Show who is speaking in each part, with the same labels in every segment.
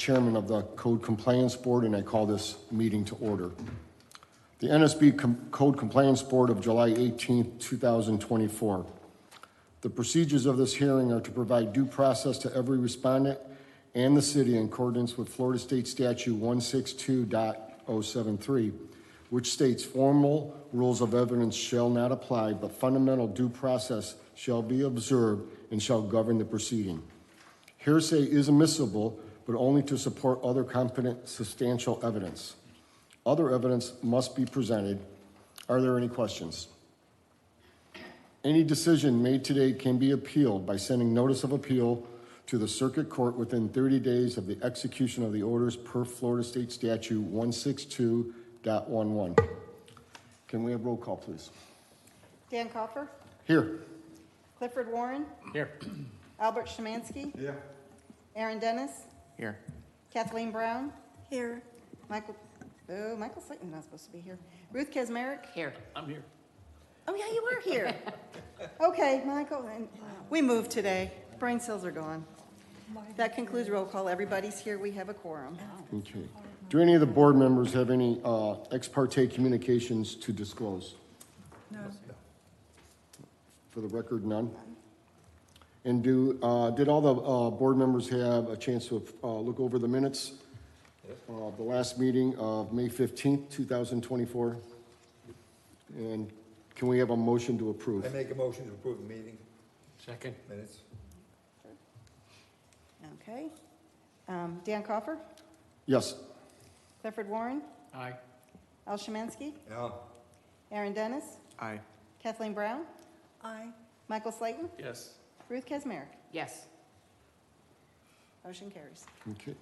Speaker 1: chairman of the Code Compliance Board, and I call this meeting to order. The NSB Code Compliance Board of July 18, 2024. The procedures of this hearing are to provide due process to every respondent and the city in accordance with Florida State Statute 162.073, which states formal rules of evidence shall not apply, but fundamental due process shall be observed and shall govern the proceeding. Hearsay is admissible, but only to support other competent, substantial evidence. Other evidence must be presented. Are there any questions? Any decision made today can be appealed by sending notice of appeal to the Circuit Court within 30 days of the execution of the orders per Florida State Statute 162.11. Can we have roll call, please?
Speaker 2: Dan Coffer.
Speaker 1: Here.
Speaker 2: Clifford Warren.
Speaker 3: Here.
Speaker 2: Albert Szymanski.
Speaker 4: Here.
Speaker 2: Aaron Dennis.
Speaker 3: Here.
Speaker 2: Kathleen Brown. Here. Michael Slayton's not supposed to be here. Ruth Kaczmarek.
Speaker 3: Here. I'm here.
Speaker 2: Oh, yeah, you were here. Okay, Michael. And we moved today. Brain cells are gone. That concludes roll call. Everybody's here. We have a quorum.
Speaker 1: Okay. Do any of the board members have any ex parte communications to disclose?
Speaker 2: No.
Speaker 1: For the record, none. And did all the board members have a chance to look over the minutes of the last meeting of May 15th, 2024? And can we have a motion to approve?
Speaker 4: I make a motion to approve the meeting
Speaker 3: Second.
Speaker 4: minutes.
Speaker 2: Okay. Dan Coffer.
Speaker 1: Yes.
Speaker 2: Clifford Warren.
Speaker 3: Aye.
Speaker 2: Al Szymanski.
Speaker 4: Yeah.
Speaker 2: Aaron Dennis.
Speaker 3: Aye.
Speaker 2: Kathleen Brown. Aye. Michael Slayton.
Speaker 3: Yes.
Speaker 2: Ruth Kaczmarek.
Speaker 3: Yes.
Speaker 2: Motion carries.
Speaker 1: Okay.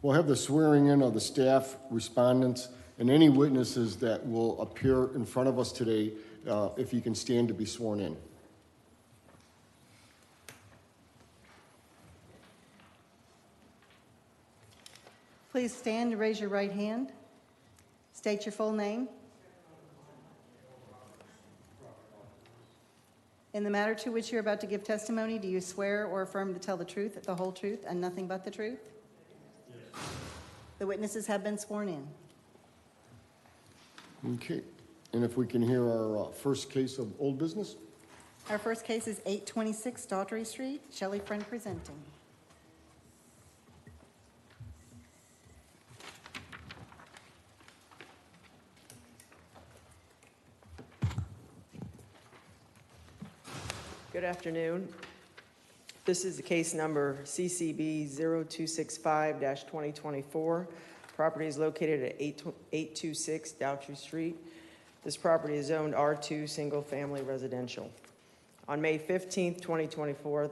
Speaker 1: We'll have the swearing in of the staff, respondents, and any witnesses that will appear in front of us today, if you can stand to be sworn in.
Speaker 2: Please stand and raise your right hand. State your full name. In the matter to which you're about to give testimony, do you swear or affirm to tell the truth, the whole truth, and nothing but the truth? Yes. The witnesses have been sworn in.
Speaker 1: Okay. And if we can hear our first case of old business?
Speaker 2: Our first case is 826 Daughtry Street. Shelley Friend presenting.
Speaker 5: Good afternoon. This is the case number CCB 0265-2024. Property is located at 826 Daughtry Street. This property is zoned R2 Single Family Residential. On May 15th, 2024,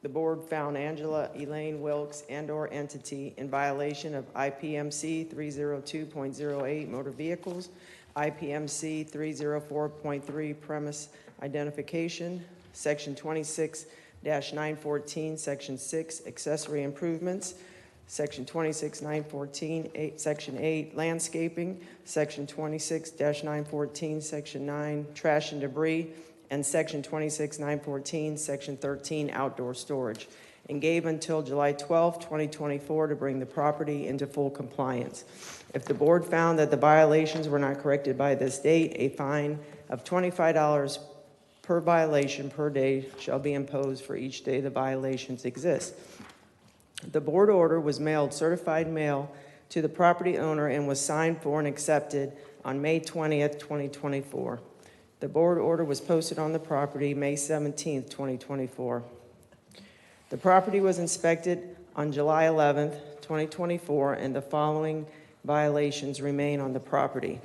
Speaker 5: the board found Angela Elaine Wilkes and/or entity in violation of IPMC 302.08 motor vehicles, IPMC 304.3 premise identification, Section 26-914, Section 6, accessory improvements, Section 26-914, Section 8, landscaping, Section 26-914, Section 9, trash and debris, and Section 26-914, Section 13, outdoor storage, and gave until July 12, 2024 to bring the property into full compliance. If the board found that the violations were not corrected by this date, a fine of $25 per violation per day shall be imposed for each day the violations exist. The board order was mailed certified mail to the property owner and was signed for and accepted on May 20th, 2024. The board order was posted on the property May 17th, 2024. The property was inspected on July 11th, 2024, and the following violations remain on the property.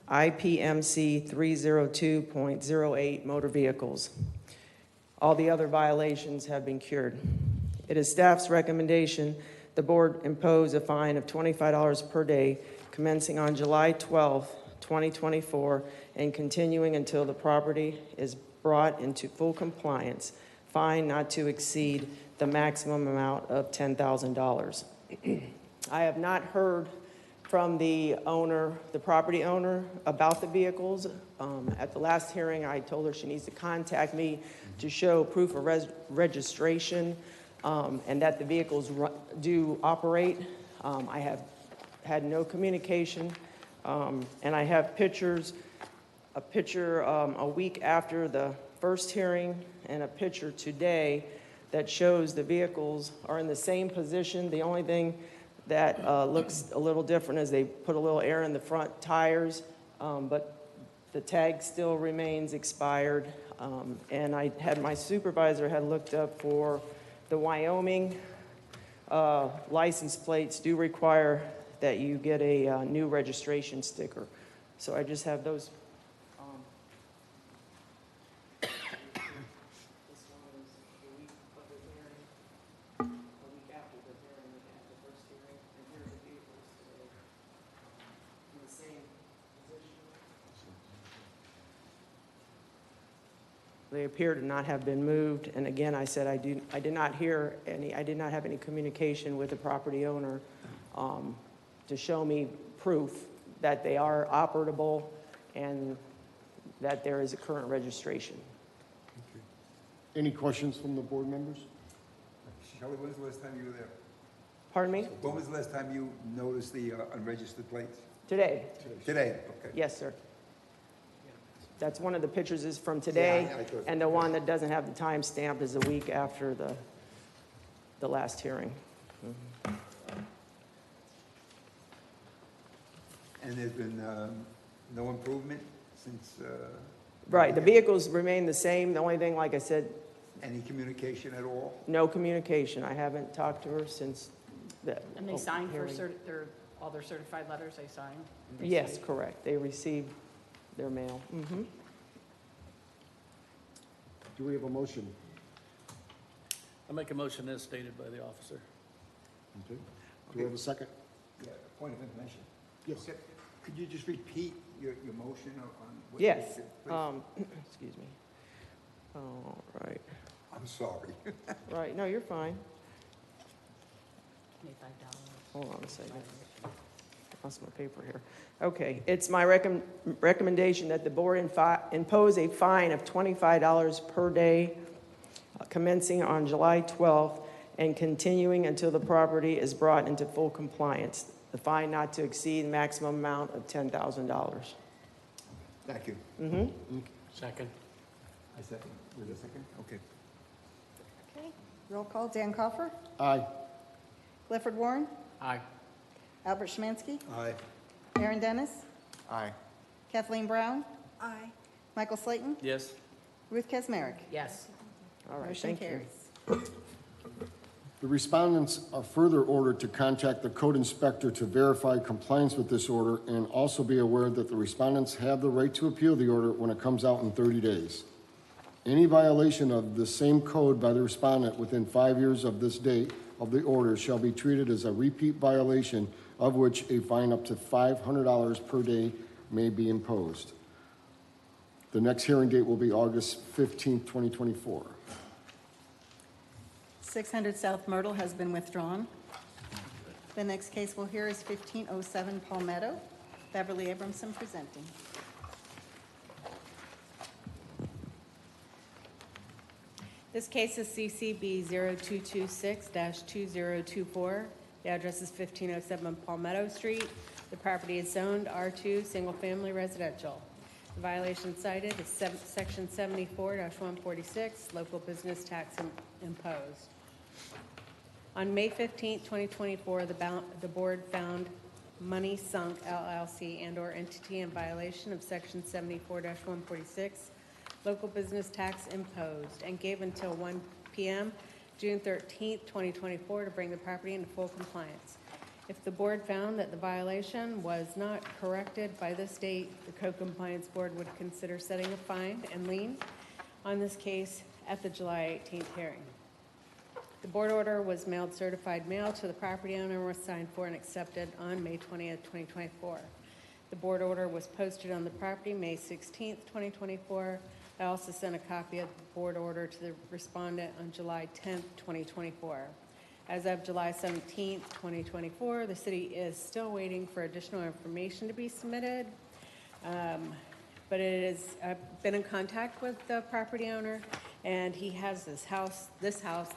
Speaker 5: IPMC 302.08 motor vehicles. All the other violations have been cured. It is staff's recommendation the board impose a fine of $25 per day commencing on July 12, 2024 and continuing until the property is brought into full compliance. Fine not to exceed the maximum amount of $10,000. I have not heard from the owner, the property owner, about the vehicles. At the last hearing, I told her she needs to contact me to show proof of registration and that the vehicles do operate. I have had no communication, and I have pictures, a picture a week after the first hearing and a picture today that shows the vehicles are in the same position. The only thing that looks a little different is they put a little air in the front tires, but the tag still remains expired. And I had my supervisor had looked up for the Wyoming license plates do require that you get a new registration sticker. So I just have those. This one is the week of the hearing, a week after the hearing, after the first hearing, and here are the vehicles today in the same position. They appear to not have been moved, and again, I said I did not have any communication with the property owner to show me proof that they are operable and that there is a current registration.
Speaker 1: Any questions from the board members?
Speaker 3: Shelley, when's the last time you were there?
Speaker 5: Pardon me?
Speaker 3: When was the last time you noticed the unregistered plates?
Speaker 5: Today?
Speaker 3: Today, okay.
Speaker 5: Yes, sir. That's one of the pictures is from today,
Speaker 3: Yeah, I thought-
Speaker 5: and the one that doesn't have the time stamp is a week after the last hearing.
Speaker 3: And there's been no improvement since,
Speaker 5: Right, the vehicles remain the same. The only thing, like I said,
Speaker 3: any communication at all?
Speaker 5: no communication. I haven't talked to her since the.
Speaker 4: And they signed for
Speaker 5: hearing.
Speaker 4: all their certified letters they signed?
Speaker 5: Yes, correct. They received their mail.
Speaker 1: Do we have a motion?
Speaker 6: I make a motion as stated by the officer.
Speaker 1: Okay. Do we have a second?
Speaker 3: Yeah, point of information.
Speaker 1: Yes.
Speaker 3: Could you just repeat your motion on what?
Speaker 5: Yes,
Speaker 3: you did, please?
Speaker 5: excuse me. All right,
Speaker 3: I'm sorry.
Speaker 5: right, no, you're fine.
Speaker 4: $25.
Speaker 5: Hold on a second. Lost my paper here. Okay, it's my recommendation that the board impose a fine of $25 per day commencing on July 12th and continuing until the property is brought into full compliance. The fine not to exceed the maximum amount of $10,000.
Speaker 3: Thank you.
Speaker 6: Second.
Speaker 3: I second. Was there a second? Okay.
Speaker 2: Okay, roll call, Dan Coffer,
Speaker 1: Aye.
Speaker 2: Clifford Warren,
Speaker 6: Aye.
Speaker 2: Albert Schmansky,
Speaker 3: Aye.
Speaker 2: Aaron Dennis,
Speaker 3: Aye.
Speaker 2: Kathleen Brown. Aye. Michael Slayton,
Speaker 6: Yes.
Speaker 2: Ruth Kesmerick.
Speaker 4: Yes.
Speaker 5: All right,
Speaker 2: Motion
Speaker 5: thank you.
Speaker 2: carries.
Speaker 1: The respondents are further ordered to contact the code inspector to verify compliance with this order and also be aware that the respondents have the right to appeal the order when it comes out in 30 days. Any violation of the same code by the respondent within 5 years of this date of the order shall be treated as a repeat violation, of which a fine up to $500 per day may be imposed. The next hearing date will be August 15th, 2024.
Speaker 2: 600 South Myrtle has been withdrawn. The next case we'll hear is 1507 Palmetto. Beverly Abramson presenting.
Speaker 7: This case is CCB 0226-2024. The address is 1507 Palmetto Street. The property is zoned R2, single-family residential. The violation cited is Section 74-146, local business tax imposed. On May 15, 2024, the board found Money Sunk LLC and/or entity in violation of Section 74-146, local business tax imposed, and gave until 1 p.m. June 13, 2024, to bring the property into full compliance. If the board found that the violation was not corrected by this date, the Code Compliance Board would consider setting a fine and lien on this case at the July 18th hearing. The board order was mailed certified mail to the property owner, was signed for and accepted on May 20th, 2024. The board order was posted on the property May 16th, 2024. I also sent a copy of the board order to the respondent on July 10th, 2024. As of July 17th, 2024, the city is still waiting for additional information to be submitted. But it is, I've been in contact with the property owner, and he has this house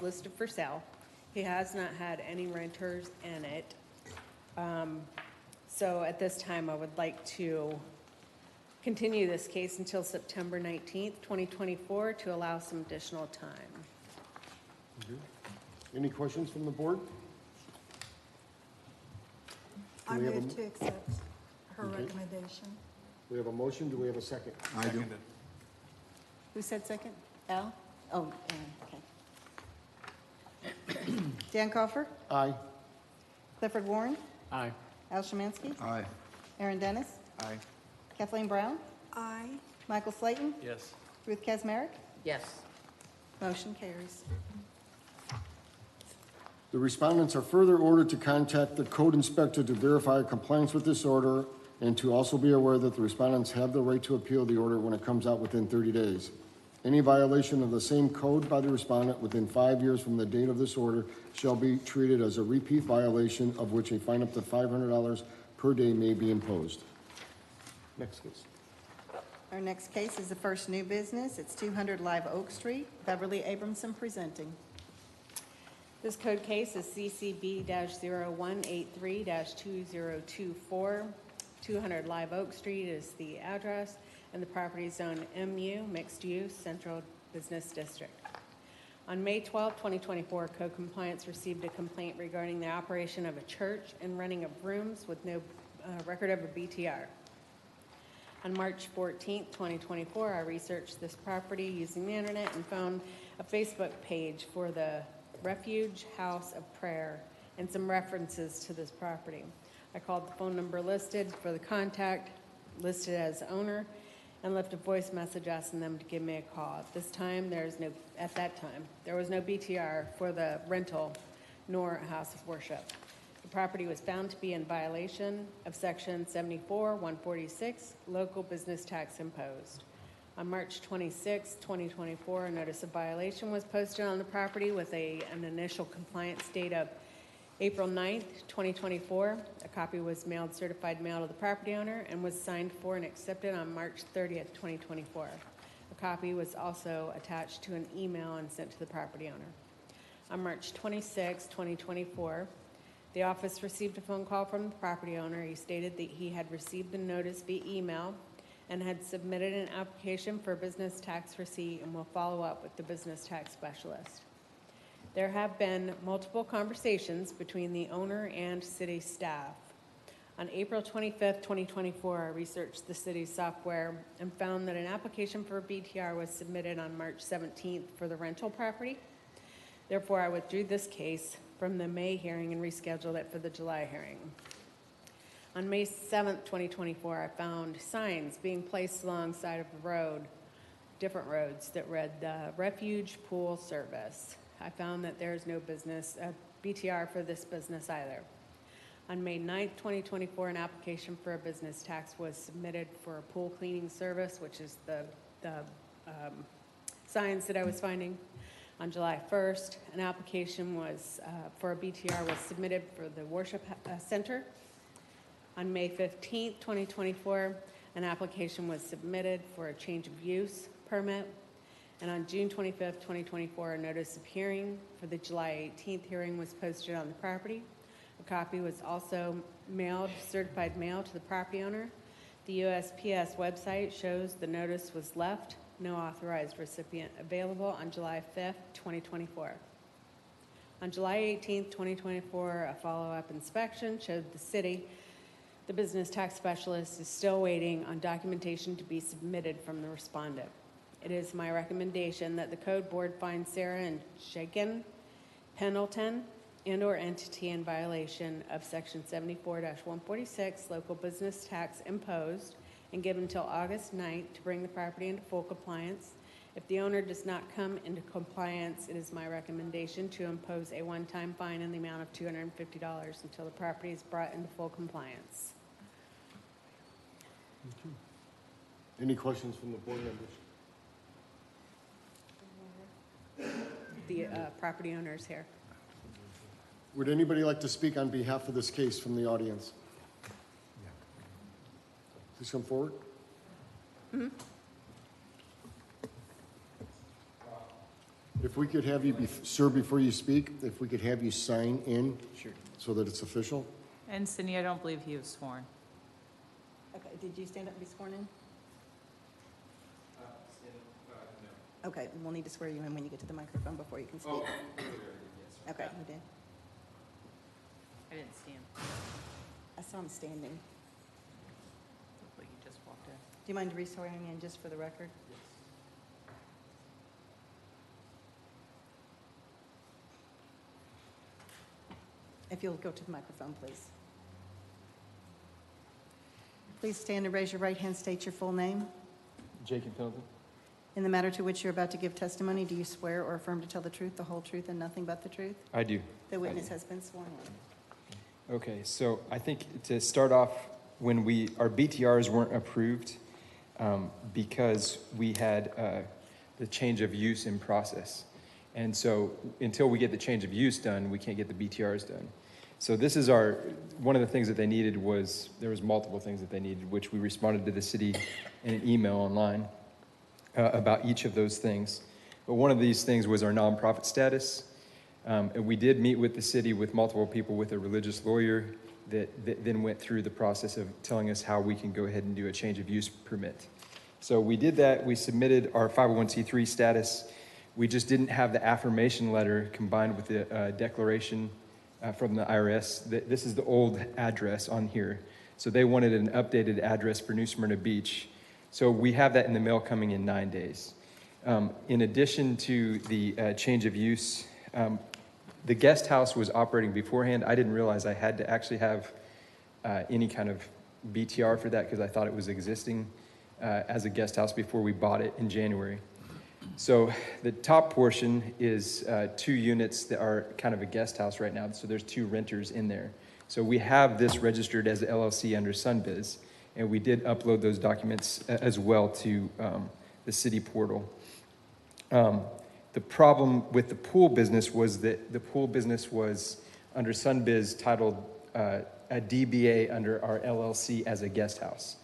Speaker 7: listed for sale. He has not had any renters in it So at this time, I would like to continue this case until September 19th, 2024, to allow some additional time.
Speaker 1: Any questions from the board?
Speaker 8: I
Speaker 1: we have a
Speaker 8: move to accept her
Speaker 1: Okay.
Speaker 8: recommendation.
Speaker 1: We have a motion, do we have a second?
Speaker 3: I do.
Speaker 2: Who said second? Al? Oh, Aaron, okay. Dan Coffer?
Speaker 1: Aye.
Speaker 2: Clifford Warren?
Speaker 6: Aye.
Speaker 2: Al Szymanski?
Speaker 3: Aye.
Speaker 2: Aaron Dennis?
Speaker 3: Aye.
Speaker 2: Kathleen Brown?
Speaker 8: Aye.
Speaker 2: Michael Slayton?
Speaker 6: Yes.
Speaker 2: Ruth Kazmarek?
Speaker 4: Yes.
Speaker 2: Motion carries.
Speaker 1: The respondents are further ordered to contact the code inspector to verify compliance with this order and to also be aware that the respondents have the right to appeal the order when it comes out within 30 days. Any violation of the same code by the respondent within 5 years from the date of this order shall be treated as a repeat violation of which a fine up to $500 per day may be imposed. Next case.
Speaker 2: Our next case is the first new business. It's 200 Live Oak Street. Beverly Abramson presenting.
Speaker 7: This code case is CCB-0183-2024. 200 Live Oak Street is the address, and the property is zone MU, Mixed Use, Central Business District. On May 12, 2024, Code Compliance received a complaint regarding the operation of a church and renting of rooms with no record of a BTR. On March 14, 2024, I researched this property using the internet and found a Facebook page for the Refuge House of Prayer and some references to this property. I called the phone number listed for the contact, listed as owner, and left a voice message asking them to give me a call. At that time, there was no BTR for the rental nor a house of worship. The property was found to be in violation of Section 74-146, local business tax imposed. On March 26, 2024, a notice of violation was posted on the property with an initial compliance date of April 9th, 2024. A copy was mailed, certified mail to the property owner and was signed for and accepted on March 30th, 2024. A copy was also attached to an email and sent to the property owner. On March 26, 2024, the office received a phone call from the property owner. He stated that he had received the notice via email and had submitted an application for a business tax receipt and will follow up with the business tax specialist. There have been multiple conversations between the owner and city staff. On April 25th, 2024, I researched the city's software and found that an application for a BTR was submitted on March 17th for the rental property. Therefore, I withdrew this case from the May hearing and rescheduled it for the July hearing. On May 7th, 2024, I found signs being placed alongside of the road, different roads, that read Refuge Pool Service. I found that there is no business, BTR for this business either. On May 9th, 2024, an application for a business tax was submitted for a pool cleaning service, which is the signs that I was finding. On July 1st, an application was for a BTR was submitted for the worship center. On May 15th, 2024, an application was submitted for a change of use permit. And on June 25th, 2024, a notice of hearing for the July 18th hearing was posted on the property. A copy was also mailed, certified mail to the property owner. The USPS website shows the notice was left, no authorized recipient available on July 5th, 2024. On July 18th, 2024, a follow-up inspection showed the business tax specialist is still waiting on documentation to be submitted from the respondent. It is my recommendation that the Code Board find Sarah and Shaken Pendleton and/or entity in violation of Section 74-146, local business tax imposed, and give until August 9th to bring the property into full compliance. If the owner does not come into compliance, it is my recommendation to impose a one-time fine in the amount of $250 until the property is brought into full compliance.
Speaker 1: Any questions from the board members?
Speaker 7: The property owner is here.
Speaker 1: Would anybody like to speak on behalf of this case from the audience? Please come forward. If we could have you, sir, before you speak, if we could have you sign in so that it's official.
Speaker 9: And Cindy, I don't believe he was sworn.
Speaker 2: Okay, did you stand up and be sworn in? Okay, we'll need to swear you in when you get to the microphone before you can speak. Okay, you did.
Speaker 9: I didn't see him.
Speaker 2: I saw him standing.
Speaker 9: Looked like he just walked in.
Speaker 2: Do you mind re-swearing in just for the record? If you'll go to the microphone, please. Please stand and raise your right hand, state your full name.
Speaker 10: Jacob Pendleton.
Speaker 2: In the matter to which you're about to give testimony, do you swear or affirm to tell the truth, the whole truth, and nothing but the truth?
Speaker 10: I do.
Speaker 2: The witness has been sworn in.
Speaker 10: Okay, so I think to start off, when our BTRs weren't approved because we had the change of use in process. And so until we get the change of use done, we can't get the BTRs done. So this is one of the things that they needed there was multiple things that they needed, which we responded to the city in an email online about each of those things. But one of these things was our nonprofit status. And we did meet with the city with multiple people with a religious lawyer that then went through the process of telling us how we can go ahead and do a change of use permit. So we did that. We submitted our 501c3 status. We just didn't have the affirmation letter combined with the declaration from the IRS. This is the old address on here. So they wanted an updated address for New Smyrna Beach. So we have that in the mail coming in 9 days. In addition to the change of use, the guest house was operating beforehand. I didn't realize I had to actually have any kind of BTR for that because I thought it was existing as a guest house before we bought it in January. So the top portion is 2 units that are kind of a guest house right now. So there's 2 renters in there. So we have this registered as an LLC under SunBiz, and we did upload those documents as well to the city portal. The problem with the pool business was that the pool business was under SunBiz titled a DBA under our LLC as a guest house.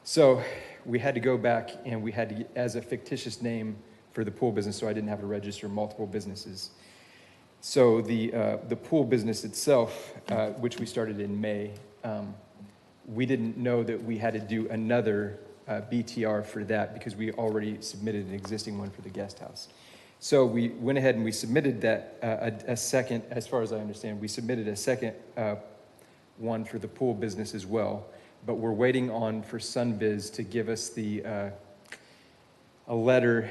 Speaker 10: So we had to go back and we had to get as a fictitious name for the pool business so I didn't have to register multiple businesses. So the pool business itself, which we started in May, we didn't know that we had to do another BTR for that because we already submitted an existing one for the guest house. So we went ahead and we submitted that a second, as far as I understand, we submitted a second one for the pool business as well. But we're waiting for SunBiz to give us a letter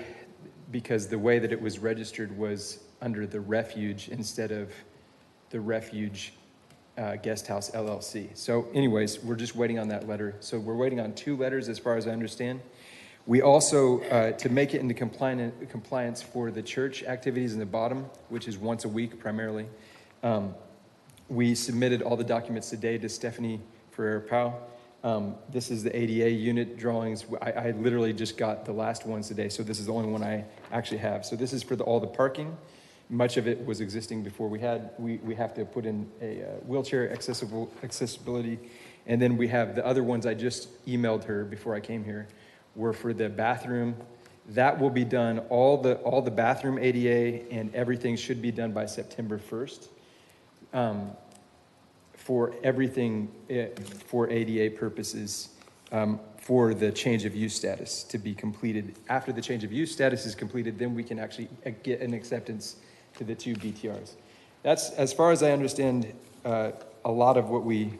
Speaker 10: because the way that it was registered was under the Refuge instead of the Refuge Guest House LLC. So anyways, we're just waiting on that letter. So we're waiting on 2 letters as far as I understand. We also, to make it into compliance for the church activities in the bottom, which is once a week primarily, we submitted all the documents today to Stephanie Ferrer-Powell. This is the ADA unit drawings. I literally just got the last ones today, so this is the only one I actually have. So this is for all the parking. Much of it was existing before we have to put in a wheelchair accessibility. And then we have the other ones I just emailed her before I came here were for the bathroom. That will be done, all the bathroom ADA and everything should be done by September 1st. For everything for ADA purposes, for the change of use status to be completed. After the change of use status is completed, then we can actually get an acceptance to the 2 BTRs. That's, as far as I understand, a lot of what we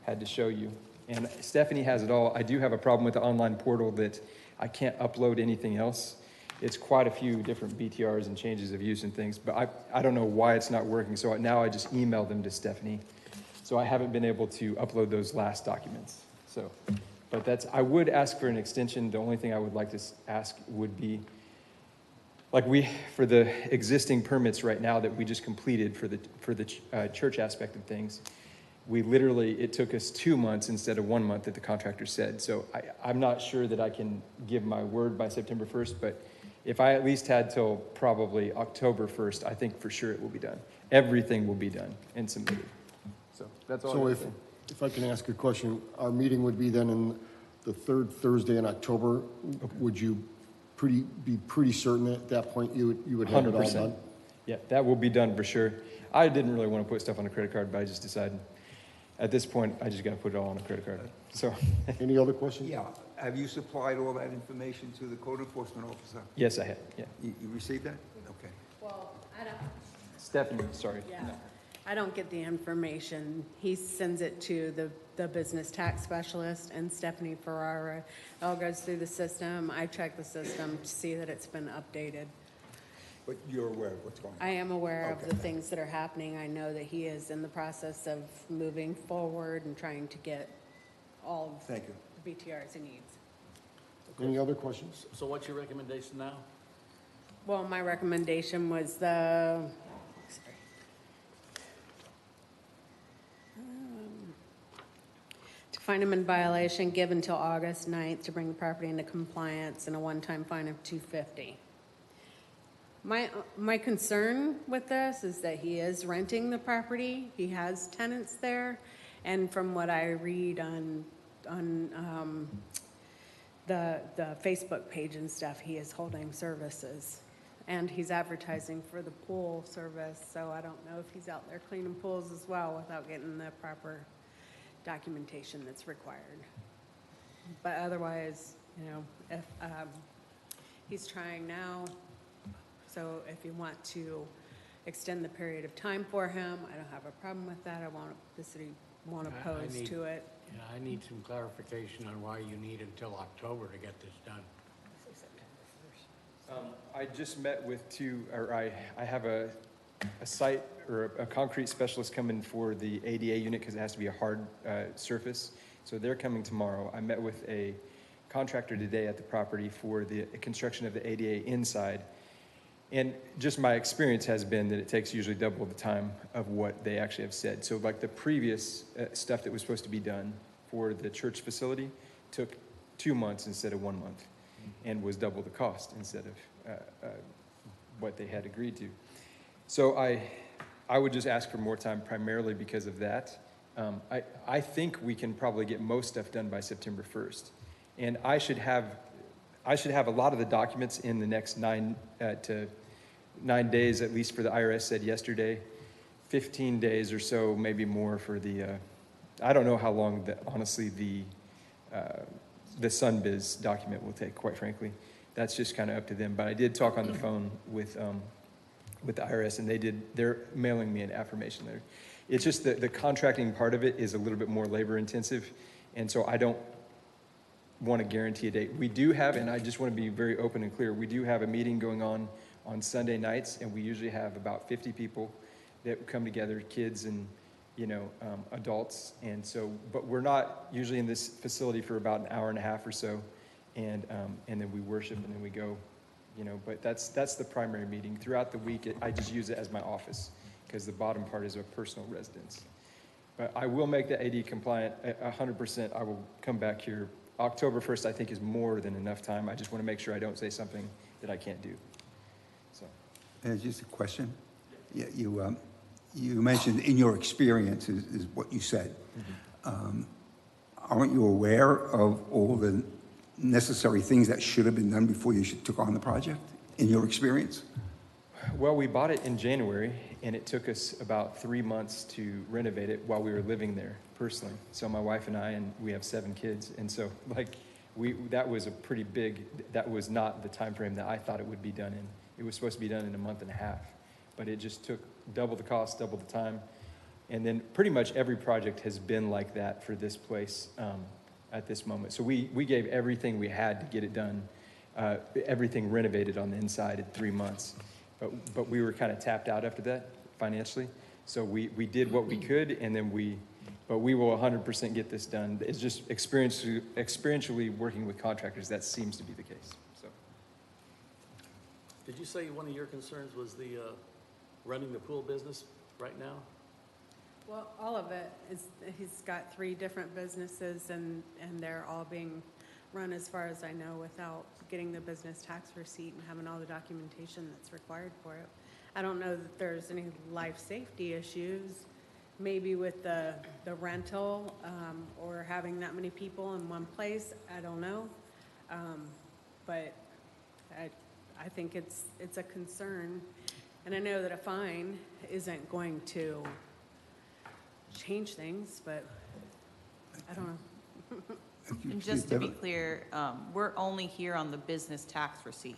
Speaker 10: had to show you. And Stephanie has it all. I do have a problem with the online portal that I can't upload anything else. It's quite a few different BTRs and changes of use and things, but I don't know why it's not working. So now I just emailed them to Stephanie. So I haven't been able to upload those last documents. So, but I would ask for an extension. The only thing I would like to ask would be, for the existing permits right now that we just completed for the church aspect of things, it took us 2 months instead of 1 month that the contractor said. So I'm not sure that I can give my word by September 1st, but if I at least had till probably October 1st, I think for sure it will be done. Everything will be done and submitted. So that's all.
Speaker 1: So if I can ask a question, our meeting would be then in the 3rd Thursday in October. Okay. Would you be pretty certain at that point you would have it all
Speaker 10: 100%.
Speaker 1: done?
Speaker 10: Yeah, that will be done for sure. I didn't really want to put stuff on a credit card, but I just decided at this point, I just got to put it all on a credit card. So,
Speaker 1: Any other questions?
Speaker 3: Yeah, have you supplied all that information to the code enforcement officer?
Speaker 10: yes, I have, yeah.
Speaker 3: You received that? Okay.
Speaker 7: Well, I don't,
Speaker 10: Stephanie, sorry.
Speaker 7: yeah, I don't get the information. He sends it to the business tax specialist and Stephanie Ferrara. It all goes through the system. I check the system to see that it's been updated.
Speaker 3: But you're aware of what's going on?
Speaker 7: I am aware of
Speaker 3: Okay.
Speaker 7: the things that are happening. I know that he is in the process of moving forward and trying to get all of
Speaker 3: Thank you.
Speaker 7: the BTRs he needs.
Speaker 1: Any other questions?
Speaker 6: So what's your recommendation now?
Speaker 7: Well, my recommendation was the, sorry. To find him in violation, give until August 9th to bring the property into compliance and a one-time fine of $250. My concern with this is that he is renting the property. He has tenants there. And from what I read on the Facebook page and stuff, he is holding services. And he's advertising for the pool service, so I don't know if he's out there cleaning pools as well without getting the proper documentation that's required. But otherwise, you know, if he's trying now, so if you want to extend the period of time for him, I don't have a problem with that. The city won't
Speaker 11: I
Speaker 7: oppose
Speaker 11: need-
Speaker 7: to it.
Speaker 11: Yeah, I need some clarification on why you need until October to get this done.
Speaker 10: I just met with I have a site or a concrete specialist coming for the ADA unit because it has to be a hard surface. So they're coming tomorrow. I met with a contractor today at the property for the construction of the ADA inside. And just my experience has been that it takes usually double the time of what they actually have said. So like the previous stuff that was supposed to be done for the church facility took 2 months instead of 1 month and was double the cost instead of what they had agreed to. So I would just ask for more time primarily because of that. I think we can probably get most stuff done by September 1st. And I should have a lot of the documents in the next 9 days, at least for the IRS said yesterday. 15 days or so, maybe more for the, I don't know how long, honestly, the SunBiz document will take, quite frankly. That's just kind of up to them. But I did talk on the phone with the IRS, and they're mailing me an affirmation letter. It's just that the contracting part of it is a little bit more labor intensive, and so I don't want to guarantee a date. We do have, and I just want to be very open and clear, we do have a meeting going on Sunday nights, and we usually have about 50 people that come together, kids and, adults. And so, but we're not usually in this facility for about an hour and a half or so, and then we worship and then we go, but that's the primary meeting. Throughout the week, I just use it as my office because the bottom part is a personal residence. But I will make the AD compliant 100%. I will come back here. October 1st, I think, is more than enough time. I just want to make sure I don't say something that I can't do. So,
Speaker 3: Just a question. Yeah, you mentioned in your experience is what you said. Aren't you aware of all the necessary things that should have been done before you took on the project, in your experience?
Speaker 10: well, we bought it in January, and it took us about 3 months to renovate it while we were living there personally. So my wife and I, and we have 7 kids, and so that was a pretty big. That was not the time frame that I thought it would be done in. It was supposed to be done in a month and a half, but it just took double the cost, double the time. And then pretty much every project has been like that for this place at this moment. So we gave everything we had to get it done, everything renovated on the inside in 3 months. But we were kind of tapped out after that financially. So we did what we could, and then we will 100% get this done. It's just experientially working with contractors, that seems to be the case. So.
Speaker 6: Did you say one of your concerns was the running the pool business right now?
Speaker 7: Well, all of it is, he's got 3 different businesses and they're all being run, as far as I know, without getting the business tax receipt and having all the documentation that's required for it. I don't know that there's any life safety issues, maybe with the rental or having that many people in one place. I don't know. But I think it's a concern. And I know that a fine isn't going to change things, but I don't know.
Speaker 9: And just to be clear, we're only here on the business tax receipt.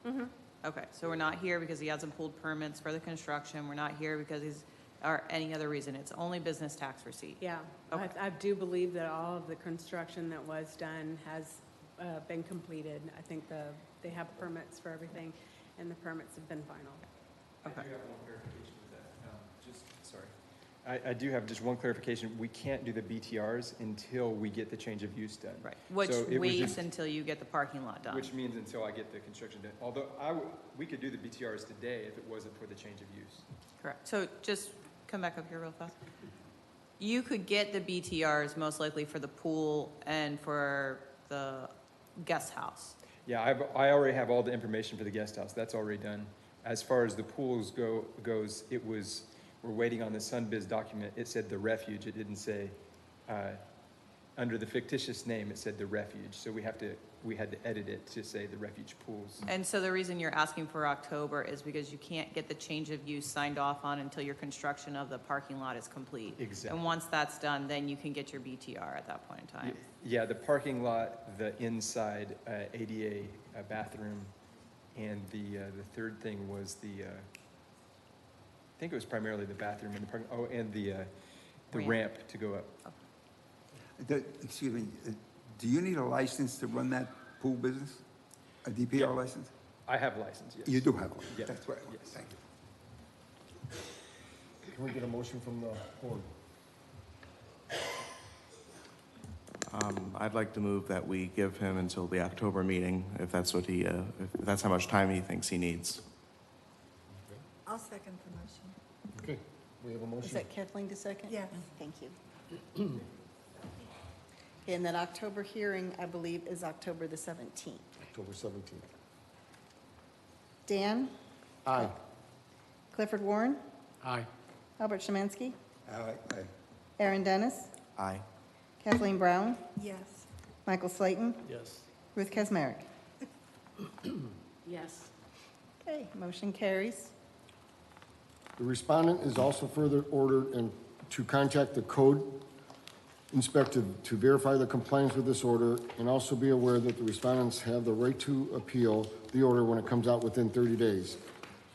Speaker 7: Mm-hmm.
Speaker 9: Okay, so we're not here because he hasn't pulled permits for the construction. We're not here because he's, or any other reason. It's only business tax receipt.
Speaker 7: Yeah,
Speaker 9: Okay.
Speaker 7: I do believe that all of the construction that was done has been completed. I think they have permits for everything, and the permits have been final.
Speaker 9: Okay.
Speaker 10: I do have one clarification with that. Sorry. I do have just one clarification. We can't do the BTRs until we get the change of use done.
Speaker 9: Right, which
Speaker 10: So it was
Speaker 9: waits
Speaker 10: just-
Speaker 9: until you get the parking lot done.
Speaker 10: Which means until I get the construction done. Although we could do the BTRs today if it wasn't for the change of use.
Speaker 9: Correct. So just come back up here real fast. You could get the BTRs most likely for the pool and for the guest house.
Speaker 10: Yeah, I already have all the information for the guest house. That's already done. As far as the pools goes, we're waiting on the Sunbiz document. It said the refuge. It didn't say, under the fictitious name, it said the refuge. So we had to edit it to say the refuge pools.
Speaker 9: And so the reason you're asking for October is because you can't get the change of use signed off on until your construction of the parking lot is complete.
Speaker 10: Exactly.
Speaker 9: And once that's done, then you can get your BTR at that point in time.
Speaker 10: Yeah, the parking lot, the inside ADA bathroom, and the third thing was I think it was primarily the bathroom and the parking, and the ramp to go up.
Speaker 3: Excuse me, do you need a license to run that pool business? A DPR license?
Speaker 10: I have a license, yes.
Speaker 3: You do have one?
Speaker 10: Yeah.
Speaker 3: That's right.
Speaker 10: Yes.
Speaker 3: Thank you.
Speaker 1: Can we get a motion from the board?
Speaker 12: I'd like to move that we give him until the October meeting, if that's what if that's how much time he thinks he needs.
Speaker 8: I'll second the motion.
Speaker 1: Okay, we have a
Speaker 2: Is
Speaker 1: motion.
Speaker 2: that Kathleen to second?
Speaker 8: Yes.
Speaker 2: Thank you. And that October hearing, I believe, is October the 17th.
Speaker 1: October 17th.
Speaker 2: Dan?
Speaker 1: Aye.
Speaker 2: Clifford Warren?
Speaker 11: Aye.
Speaker 2: Albert Szymanski?
Speaker 3: Aye.
Speaker 2: Aaron Dennis?
Speaker 12: Aye.
Speaker 2: Kathleen Brown?
Speaker 8: Yes.
Speaker 2: Michael Slayton?
Speaker 6: Yes.
Speaker 2: Ruth Kazmarek?
Speaker 7: Yes.
Speaker 2: Okay, motion carries.
Speaker 1: The respondent is also further ordered to contact the code inspector to verify the compliance with this order, and also be aware that the respondents have the right to appeal the order when it comes out within 30 days.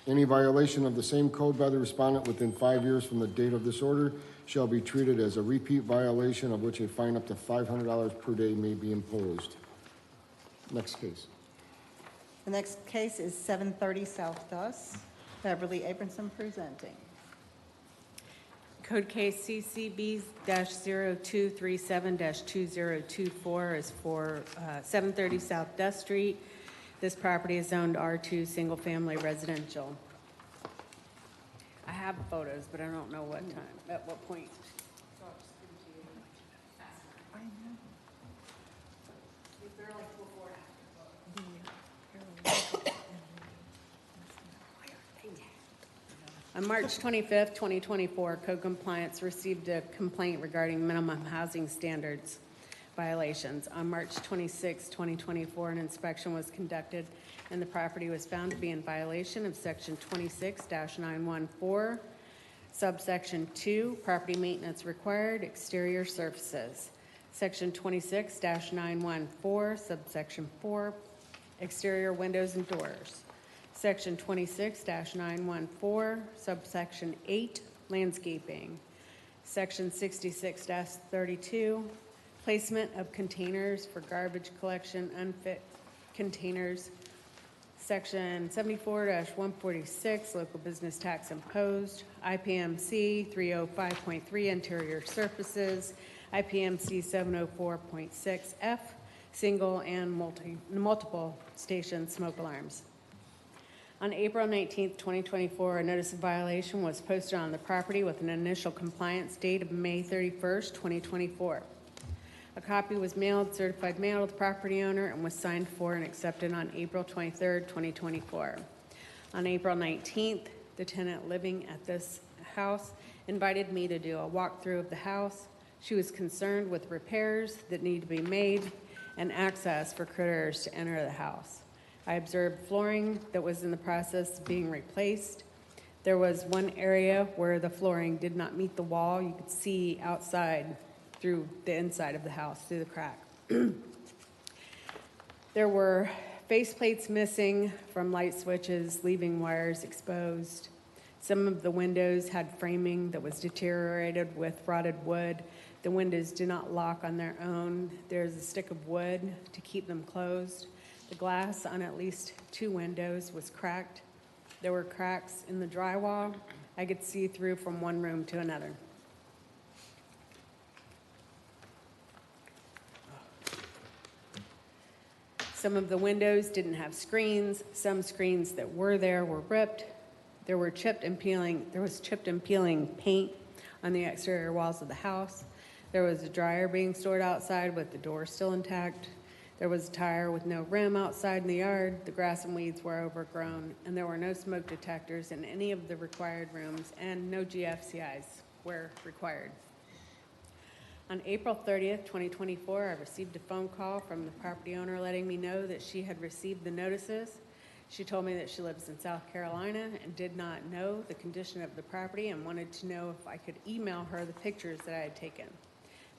Speaker 1: Any violation of the same code by the respondent within 5 years from the date of this order shall be treated as a repeat violation, of which a fine up to $500 per day may be imposed. Next case.
Speaker 2: The next case is 730 South Dust. Beverly Abramson presenting.
Speaker 7: Code case CCB-0237-2024 is for 730 South Dust Street. This property is zoned R2, single-family residential. I have photos, but I don't know what time, at what point. On March 25th, 2024, Code Compliance received a complaint regarding minimum housing standards violations. On March 26, 2024, an inspection was conducted, and the property was found to be in violation of Section 26-914, subsection 2, property maintenance required, exterior surfaces. Section 26-914, subsection 4, exterior windows and doors. Section 26-914, subsection 8, landscaping. Section 66-32, placement of containers for garbage collection, unfit containers. Section 74-146, local business tax imposed. IPMC 305.3, interior surfaces. IPMC 704.6F, single and multiple station smoke alarms. On April 19, 2024, a notice of violation was posted on the property with an initial compliance date of May 31, 2024. A copy was mailed, certified mail to the property owner, and was signed for and accepted on April 23, 2024. On April 19th, the tenant living at this house invited me to do a walkthrough of the house. She was concerned with repairs that need to be made and access for critters to enter the house. I observed flooring that was in the process of being replaced. There was one area where the flooring did not meet the wall. You could see outside through the inside of the house, through the crack. There were faceplates missing from light switches, leaving wires exposed. Some of the windows had framing that was deteriorated with rotted wood. The windows do not lock on their own. There's a stick of wood to keep them closed. The glass on at least 2 windows was cracked. There were cracks in the drywall. I could see through from one room to another. Some of the windows didn't have screens. Some screens that were there were ripped. There was chipped and peeling paint on the exterior walls of the house. There was a dryer being stored outside with the door still intact. There was a tire with no rim outside in the yard. The grass and weeds were overgrown, and there were no smoke detectors in any of the required rooms, and no GFCIs were required. On April 30th, 2024, I received a phone call from the property owner letting me know that she had received the notices. She told me that she lives in South Carolina and did not know the condition of the property and wanted to know if I could email her the pictures that I had taken.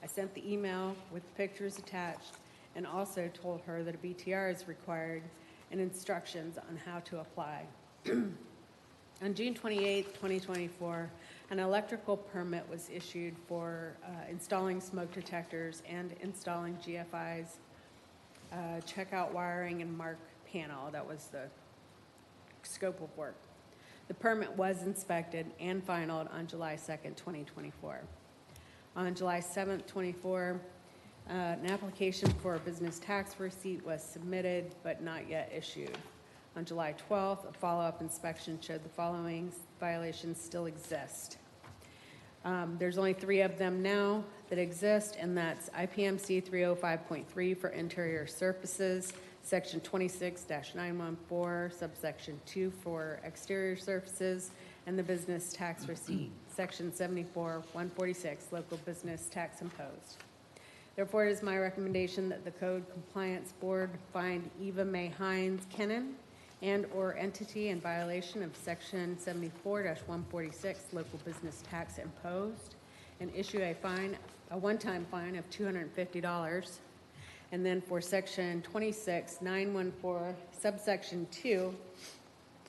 Speaker 7: I sent the email with the pictures attached and also told her that a BTR is required and instructions on how to apply. On June 28, 2024, an electrical permit was issued for installing smoke detectors and installing GFIs, checkout wiring, and mark panel. That was the scope of work. The permit was inspected and finalized on July 2nd, 2024. On July 7th, 24, an application for a business tax receipt was submitted but not yet issued. On July 12th, a follow-up inspection showed the following violations still exist. There's only 3 of them now that exist, and that's IPMC 305.3 for interior surfaces, Section 26-914, subsection 2 for exterior surfaces, and the business tax receipt, Section 74-146, local business tax imposed. Therefore, it is my recommendation that the Code Compliance Board find Eva Mae Hines Kennan and/or entity in violation of Section 74-146, local business tax imposed, and issue a one-time fine of $250. And then for Section 26-914, subsection 2,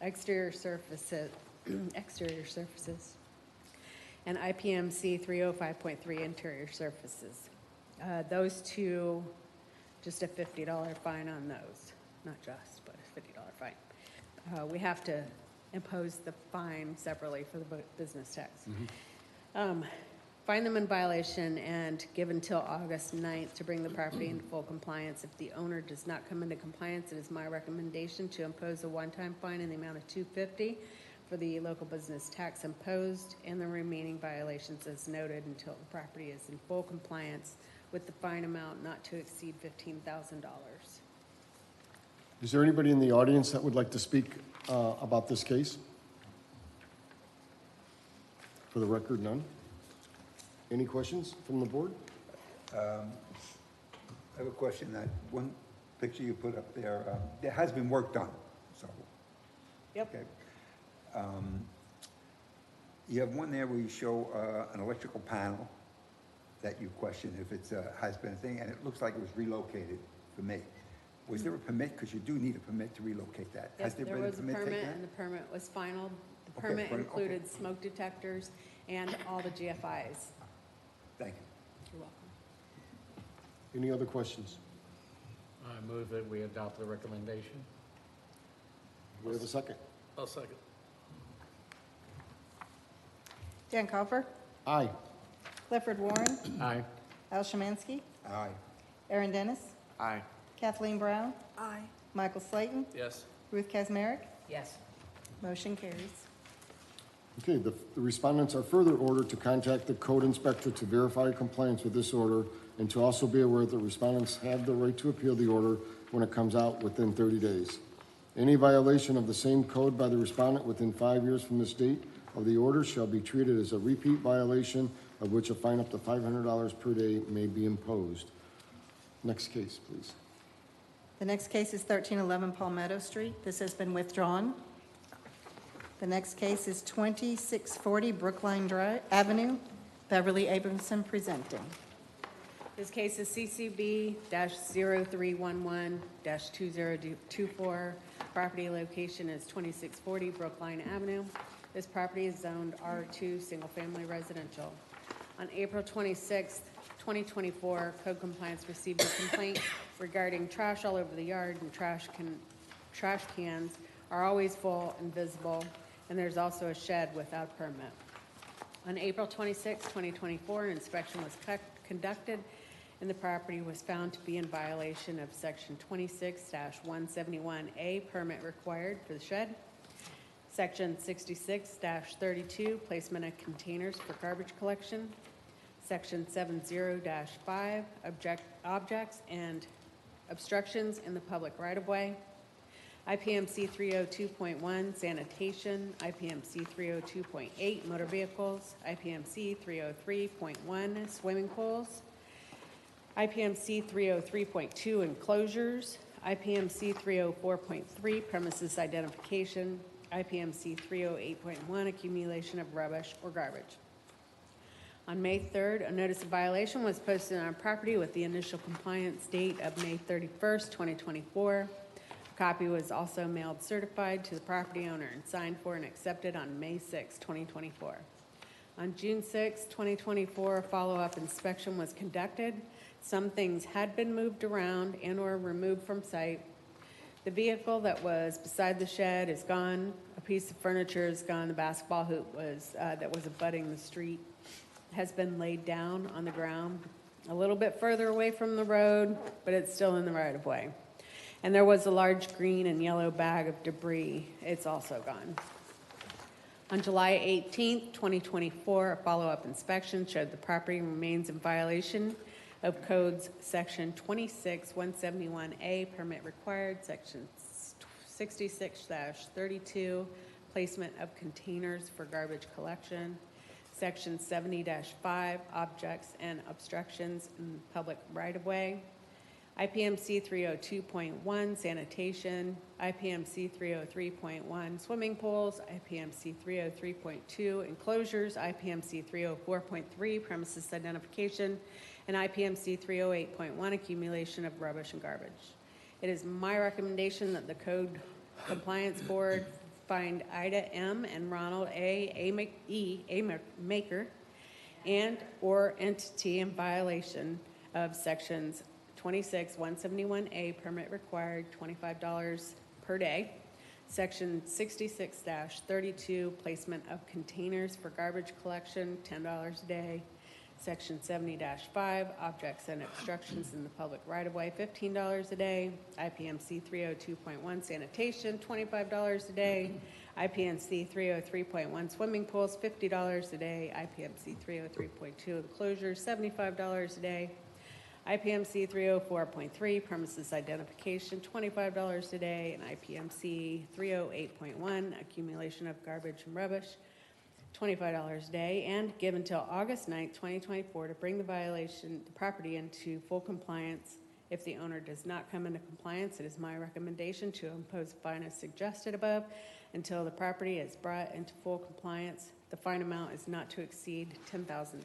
Speaker 7: exterior surfaces, and IPMC 305.3, interior surfaces. Those 2, just a $50 fine on those. Not just, but a $50 fine. We have to impose the fine separately for the business tax. Find them in violation and give until August 9th to bring the property into full compliance. If the owner does not come into compliance, it is my recommendation to impose a one-time fine in the amount of $250 for the local business tax imposed and the remaining violations as noted until the property is in full compliance with the fine amount not to exceed $15,000.
Speaker 1: Is there anybody in the audience that would like to speak about this case? For the record, none. Any questions from the board?
Speaker 3: I have a question. That one picture you put up there, there has been work done, so.
Speaker 2: Yep.
Speaker 3: Okay. You have one there where you show an electrical panel that you question if it's has been a thing, and it looks like it was relocated for me. Was there a permit? Because you do need a permit to relocate that.
Speaker 7: Yes, there was a permit, and the permit was final. The permit included smoke detectors and all the GFIs.
Speaker 3: Thank you.
Speaker 7: You're welcome.
Speaker 1: Any other questions?
Speaker 11: I move that we adopt the recommendation.
Speaker 1: Do we have a second?
Speaker 6: I'll second.
Speaker 2: Dan Coffer,
Speaker 1: Aye.
Speaker 2: Clifford Warren,
Speaker 11: Aye.
Speaker 2: Al Szymanski,
Speaker 3: Aye.
Speaker 2: Aaron Dennis,
Speaker 12: Aye.
Speaker 2: Kathleen Brown,
Speaker 8: Aye.
Speaker 2: Michael Slayton,
Speaker 6: Yes.
Speaker 2: Ruth Kazmarek.
Speaker 4: Yes.
Speaker 2: Motion carries.
Speaker 1: Okay, the respondents are further ordered to contact the code inspector to verify compliance with this order and to also be aware that respondents have the right to appeal the order when it comes out within 30 days. Any violation of the same code by the respondent within 5 years from this date of the order shall be treated as a repeat violation of which a fine up to $500 per day may be imposed. Next case, please.
Speaker 2: The next case is 1311 Palmetto Street. This has been withdrawn. The next case is 2640 Brookline Avenue, Beverly Abramson presenting.
Speaker 7: This case is CCB-0311-2024. Property location is 2640 Brookline Avenue. This property is zoned R2, single-family residential. On April 26, 2024, Code Compliance received a complaint regarding trash all over the yard, and trash cans are always full and visible, and there's also a shed without permit. On April 26, 2024, an inspection was conducted, and the property was found to be in violation of Section 26-171A, permit required for the shed. Section 66-32, placement of containers for garbage collection. Section 70-5, objects and obstructions in the public right-of-way. IPMC 302.1, sanitation. IPMC 302.8, motor vehicles. IPMC 303.1, swimming pools. IPMC 303.2, enclosures. IPMC 304.3, premises identification. IPMC 308.1, accumulation of rubbish or garbage. On May 3rd, a notice of violation was posted on our property with the initial compliance date of May 31st, 2024. A copy was also mailed certified to the property owner and signed for and accepted on May 6, 2024. On June 6, 2024, a follow-up inspection was conducted. Some things had been moved around and or removed from site. The vehicle that was beside the shed is gone. A piece of furniture is gone. The basketball hoop that was abutting the street has been laid down on the ground a little bit further away from the road, but it's still in the right-of-way. And there was a large green and yellow bag of debris. It's also gone. On July 18, 2024, a follow-up inspection showed the property remains in violation of codes section 26-171A, permit required, section 66-32, placement of containers for garbage collection, section 70-5, objects and obstructions in public right-of-way, IPMC 302.1, sanitation, IPMC 303.1, swimming pools, IPMC 303.2, enclosures, IPMC 304.3, premises identification, and IPMC 308.1, accumulation of rubbish and garbage. It is my recommendation that the Code Compliance Board find Ida M. and Ronald A. Maker and or entity in violation of sections 26-171A, permit required, $25 per day. Section 66-32, placement of containers for garbage collection, $10 a day. Section 70-5, objects and obstructions in the public right-of-way, $15 a day. IPMC 302.1, sanitation, $25 a day. IPMC 303.1, swimming pools, $50 a day. IPMC 303.2, enclosures, $75 a day. IPMC 304.3, premises identification, $25 a day. And IPMC 308.1, accumulation of garbage and rubbish, $25 a day, and give until August 9th, 2024 to bring the property into full compliance. If the owner does not come into compliance, it is my recommendation to impose a fine as suggested above until the property is brought into full compliance. The fine amount is not to exceed $10,000.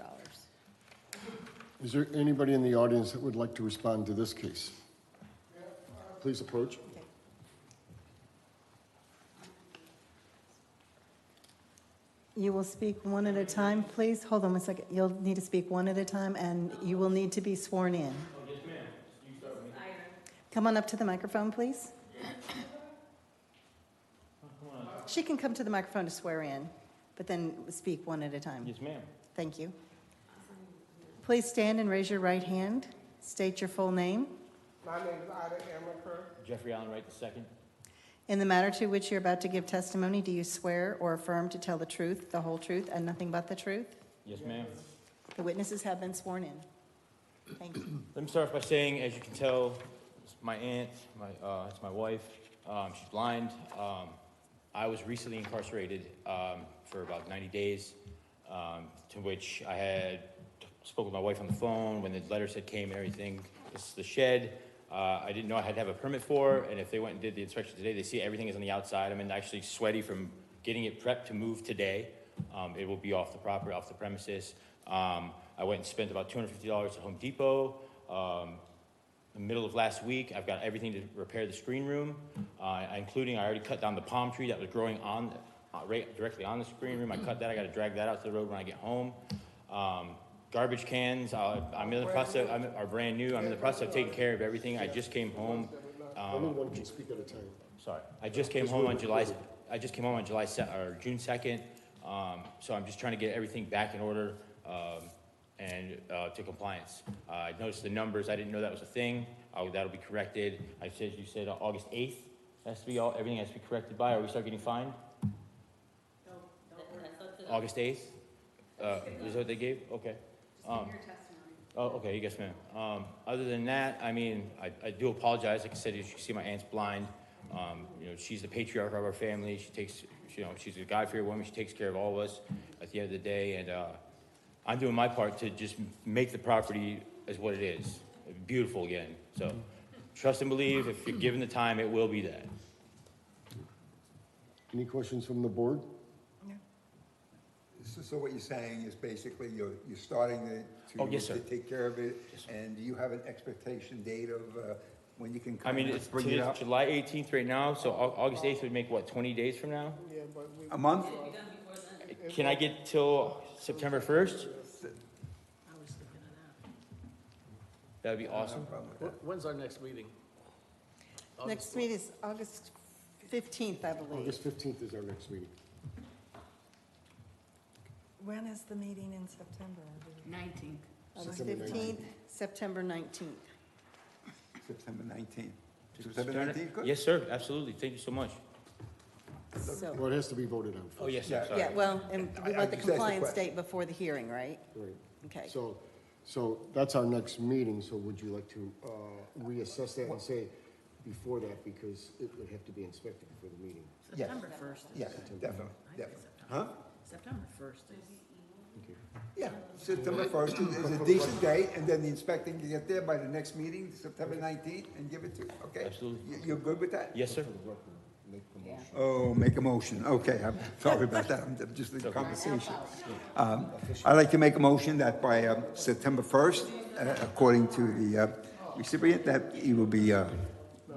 Speaker 1: Is there anybody in the audience that would like to respond to this case? Please approach.
Speaker 2: You will speak one at a time, please. Hold on one second. You'll need to speak one at a time, and you will need to be sworn in.
Speaker 6: Yes, ma'am. You start with me.
Speaker 2: Come on up to the microphone, please. She can come to the microphone to swear in, but then speak one at a time.
Speaker 6: Yes, ma'am.
Speaker 2: Thank you. Please stand and raise your right hand. State your full name.
Speaker 13: My name is Ida Amaker.
Speaker 6: Jeffrey Allen Wright II.
Speaker 2: In the matter to which you're about to give testimony, do you swear or affirm to tell the truth, the whole truth, and nothing but the truth?
Speaker 6: Yes, ma'am.
Speaker 2: The witnesses have been sworn in. Thank you.
Speaker 14: Let me start off by saying, as you can tell, it's my aunt, it's my wife. She's blind. I was recently incarcerated for about 90 days, to which I had spoke with my wife on the phone when the letters had came and everything. This is the shed. I didn't know I had to have a permit for, and if they went and did the inspection today, they see everything is on the outside. I'm actually sweaty from getting it prepped to move today. It will be off the property, off the premises. I went and spent about $250 at Home Depot. In the middle of last week, I've got everything to repair the screen room, including I already cut down the palm tree that was growing on, right directly on the screen room. I cut that. I got to drag that out to the road when I get home. Garbage cans, I'm in the process, are brand new. I'm in the process of taking care of everything. I just came home.
Speaker 1: Only one can speak at a time.
Speaker 14: Sorry, I just came home on June 2nd. So I'm just trying to get everything back in order and to compliance. I noticed the numbers. I didn't know that was a thing. That'll be corrected. You said August 8th. Has to be everything has to be corrected by, or we start getting fined? August 8th? Is that what they gave? Okay. Oh, okay, yes, ma'am. Other than that, I mean, I do apologize. Like I said, as you can see, my aunt's blind. You know, she's the patriarch of our family. She takes, you know, she's a God-fearing woman. She takes care of all of us at the end of the day. And I'm doing my part to just make the property as what it is, beautiful again. So trust and believe. If you're given the time, it will be that.
Speaker 1: Any questions from the board?
Speaker 3: So what you're saying is basically you're starting
Speaker 14: Oh, yes, sir.
Speaker 3: to take care of it,
Speaker 14: Yes, sir.
Speaker 3: and do you have an expectation date of when you can
Speaker 14: I
Speaker 3: come
Speaker 14: mean,
Speaker 3: and bring it up?
Speaker 14: July 18th right now, so August 8th would make, what, 20 days from now?
Speaker 13: Yeah, but we.
Speaker 3: A month?
Speaker 14: Can I get till September 1st? That'd be awesome.
Speaker 3: No problem with that.
Speaker 6: When's our next meeting?
Speaker 2: Next meeting is August 15th, I believe.
Speaker 1: August 15th is our next meeting.
Speaker 8: When is the meeting in September?
Speaker 4: 19th.
Speaker 2: August
Speaker 1: September
Speaker 2: 15th, September 19th.
Speaker 3: September 19th.
Speaker 14: Just
Speaker 3: September
Speaker 14: turn it-
Speaker 3: 19th, good?
Speaker 14: Yes, sir, absolutely. Thank you so much.
Speaker 2: So,
Speaker 1: Well, it has to be voted on first.
Speaker 14: Oh, yes, sir,
Speaker 3: Yeah.
Speaker 14: sorry.
Speaker 2: yeah, well, and we
Speaker 3: I
Speaker 2: want the
Speaker 3: just asked a
Speaker 2: compliance
Speaker 3: question.
Speaker 2: date before the hearing, right?
Speaker 1: Right.
Speaker 2: Okay.
Speaker 1: So that's our next meeting, so would you like to reassess that and say before that, because it would have to be inspected before the meeting?
Speaker 3: Yes.
Speaker 4: September 1st.
Speaker 3: Yeah, definitely, definitely. Huh?
Speaker 4: September 1st is.
Speaker 1: Okay.
Speaker 3: Yeah, September 1st is a decent date, and then the inspecting can get there by the next meeting, September 19th, and give it to, okay?
Speaker 14: Absolutely.
Speaker 3: You're good with that?
Speaker 14: Yes, sir.
Speaker 3: Oh, make a motion. Okay, I'm sorry about that. I'm just in conversation. I'd like to make a motion that by September 1st, according to the recipient, that he will be,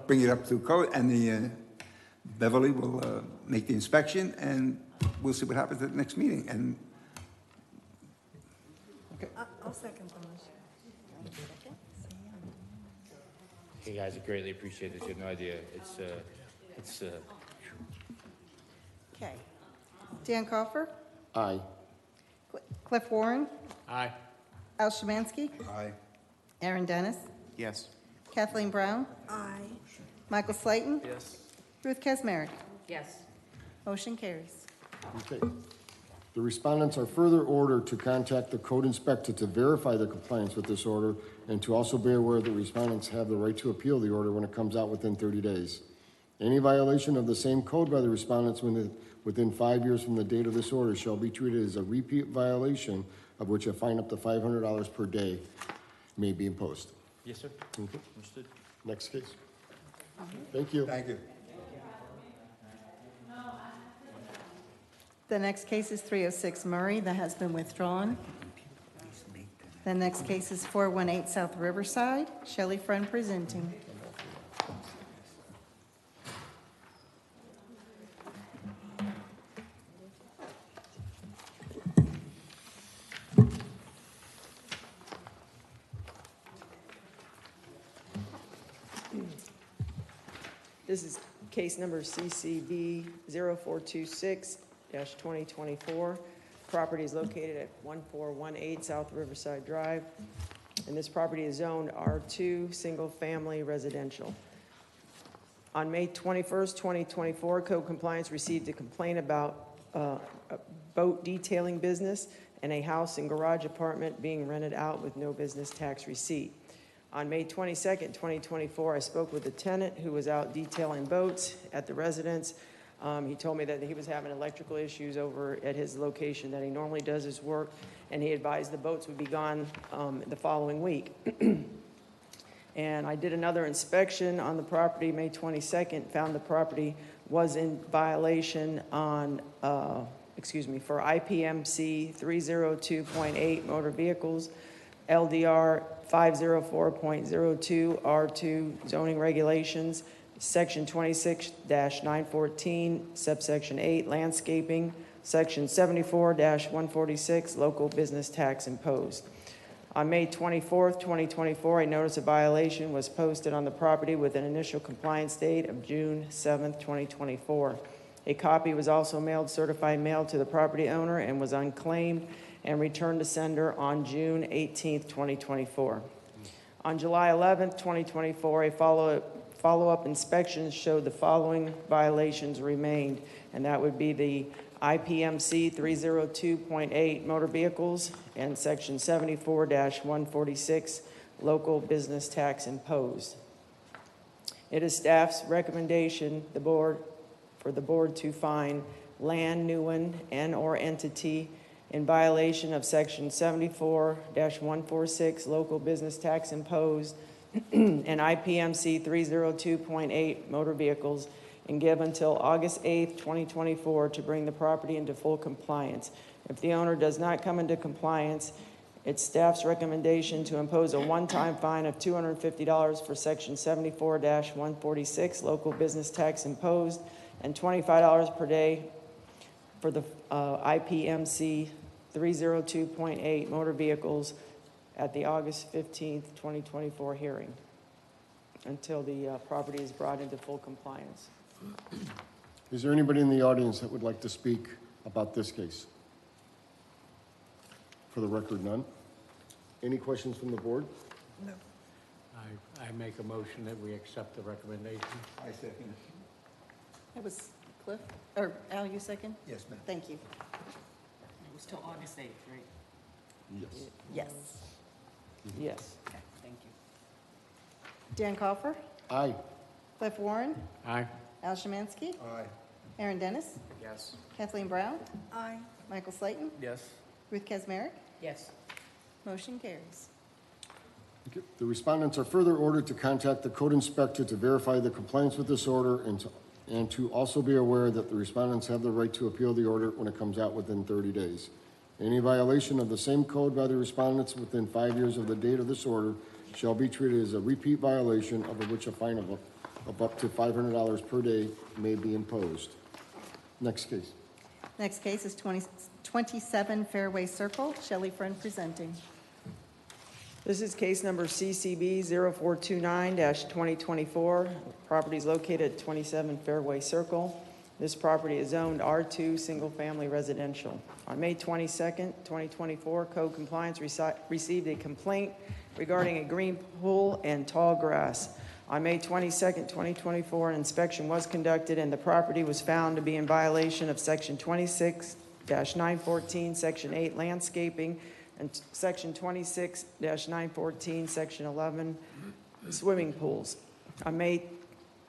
Speaker 3: bring it up to code, and the Beverly will make the inspection, and we'll see what happens at the next meeting. And
Speaker 8: I'll second the motion.
Speaker 14: Hey, guys, I greatly appreciate this. You have no idea. It's
Speaker 2: Okay. Dan Coffer,
Speaker 1: Aye.
Speaker 2: Cliff Warren,
Speaker 6: Aye.
Speaker 2: Al Szymanski,
Speaker 3: Aye.
Speaker 2: Aaron Dennis,
Speaker 12: Yes.
Speaker 2: Kathleen Brown,
Speaker 8: Aye.
Speaker 2: Michael Slayton,
Speaker 6: Yes.
Speaker 2: Ruth Kesmerick.
Speaker 4: Yes.
Speaker 2: Motion carries.
Speaker 1: Okay. The respondents are further ordered to contact the code inspector to verify the compliance with this order and to also be aware that respondents have the right to appeal the order when it comes out within 30 days. Any violation of the same code by the respondents within 5 years from the date of this order shall be treated as a repeat violation, of which a fine up to $500 per day may be imposed.
Speaker 14: yes, sir.
Speaker 1: Okay.
Speaker 14: Understood.
Speaker 1: Next case. Thank you.
Speaker 3: Thank you.
Speaker 2: The next case is 306 Murray, that has been withdrawn. The next case is 418 South Riverside, Shelley Friend presenting.
Speaker 5: This is case number CCB 0426-2024. Property is located at 1418 South Riverside Drive, and this property is zoned R2, Single Family Residential. On May 21st, 2024, Code Compliance received a complaint about a boat detailing business and a house and garage apartment being rented out with no business tax receipt. On May 22nd, 2024, I spoke with the tenant who was out detailing boats at the residence. He told me that he was having electrical issues over at his location that he normally does his work, and he advised the boats would be gone the following week. And I did another inspection on the property May 22nd, found the property was in violation on, for IPMC 302.8 motor vehicles, LDR 504.02 R2 zoning regulations, Section 26-914, subsection 8 landscaping, Section 74-146 local business tax imposed. On May 24th, 2024, a notice of violation was posted on the property with an initial compliance date of June 7th, 2024. A copy was also mailed, certified mail to the property owner and was unclaimed and returned to sender on June 18th, 2024. On July 11th, 2024, a follow-up inspection showed the following violations remained, and that would be the IPMC 302.8 motor vehicles and Section 74-146 local business tax imposed. It is staff's recommendation for the board to find Land Nguyen and/or entity in violation of Section 74-146 local business tax imposed and IPMC 302.8 motor vehicles, and give until August 8th, 2024 to bring the property into full compliance. If the owner does not come into compliance, it's staff's recommendation to impose a one-time fine of $250 for Section 74-146 local business tax imposed and $25 per day for the IPMC 302.8 motor vehicles at the August 15th, 2024 hearing until the property is brought into full compliance.
Speaker 1: Is there anybody in the audience that would like to speak about this case? For the record, none. Any questions from the board?
Speaker 8: No.
Speaker 11: I make a motion that we accept the recommendation.
Speaker 3: I second it.
Speaker 2: That was Cliff, or Al, you second?
Speaker 3: Yes, ma'am.
Speaker 2: Thank you.
Speaker 4: It was till August 8th, right?
Speaker 1: Yes.
Speaker 2: Yes.
Speaker 5: Yes.
Speaker 4: Okay, thank you.
Speaker 2: Dan Coffer,
Speaker 1: Aye.
Speaker 2: Cliff Warren,
Speaker 11: Aye.
Speaker 2: Al Szymanski,
Speaker 3: Aye.
Speaker 2: Aaron Dennis,
Speaker 6: Yes.
Speaker 2: Kathleen Brown,
Speaker 8: Aye.
Speaker 2: Michael Slayton,
Speaker 6: Yes.
Speaker 2: Ruth Kazmarek.
Speaker 4: Yes.
Speaker 2: Motion carries.
Speaker 1: Okay. The respondents are further ordered to contact the code inspector to verify the compliance with this order and to also be aware that the respondents have the right to appeal the order when it comes out within 30 days. Any violation of the same code by the respondents within 5 years of the date of this order shall be treated as a repeat violation of which a fine of up to $500 per day may be imposed. Next case.
Speaker 2: Next case is 27 Fairway Circle. Shelley Friend presenting.
Speaker 5: This is case number CCB 0429-2024. Property is located at 27 Fairway Circle. This property is zoned R2 Single Family Residential. On May 22nd, 2024, Code Compliance received a complaint regarding a green pool and tall grass. On May 22nd, 2024, an inspection was conducted and the property was found to be in violation of Section 26-914, Section 8 landscaping, and Section 26-914, Section 11 swimming pools. On May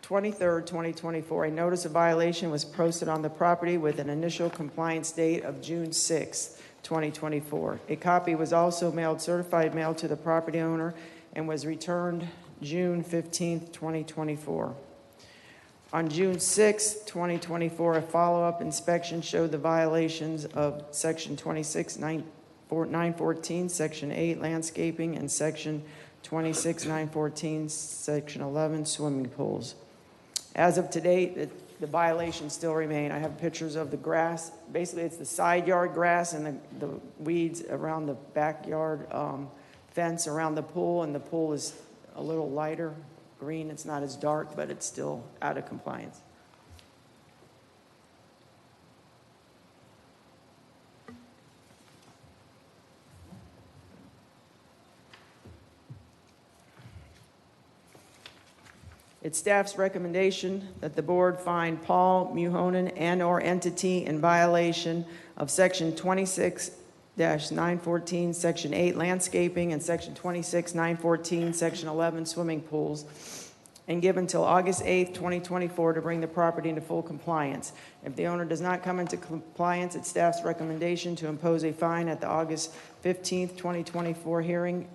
Speaker 5: 23rd, 2024, a notice of violation was posted on the property with an initial compliance date of June 6th, 2024. A copy was also mailed, certified mail to the property owner and was returned June 15th, 2024. On June 6th, 2024, a follow-up inspection showed the violations of Section 26-914, Section 8 landscaping, and Section 26-914, Section 11 swimming pools. As of today, the violations still remain. I have pictures of the grass. Basically, it's the side yard grass and the weeds around the backyard fence around the pool, and the pool is a little lighter green. It's not as dark, but it's still out of compliance. It's staff's recommendation that the board find Paul Muhonen and/or entity in violation of Section 26-914, Section 8 landscaping, and Section 26-914, Section 11 swimming pools, and give until August 8th, 2024 to bring the property into full compliance. If the owner does not come into compliance, it's staff's recommendation to impose a fine at the August 15th, 2024 hearing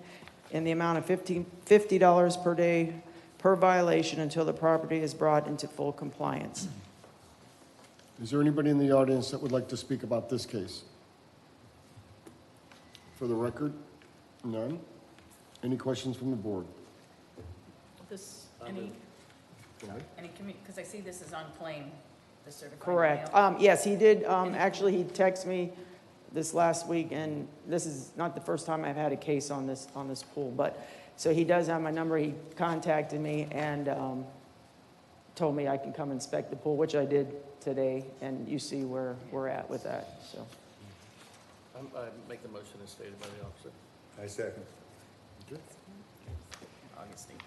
Speaker 5: in the amount of $50 per day per violation until the property is brought into full compliance.
Speaker 1: Is there anybody in the audience that would like to speak about this case? For the record, none? Any questions from the board?
Speaker 4: This,
Speaker 1: Go ahead.
Speaker 4: because I see this is on claim, the certified
Speaker 5: Correct.
Speaker 4: mail.
Speaker 5: Yes, he did, actually, he texted me this last week, and this is not the first time I've had a case on this pool, but, so he does have my number. He contacted me and told me I can come inspect the pool, which I did today, and you see where we're at with that, so.
Speaker 6: I make the motion as stated by the officer.
Speaker 3: I second.
Speaker 4: Augustine.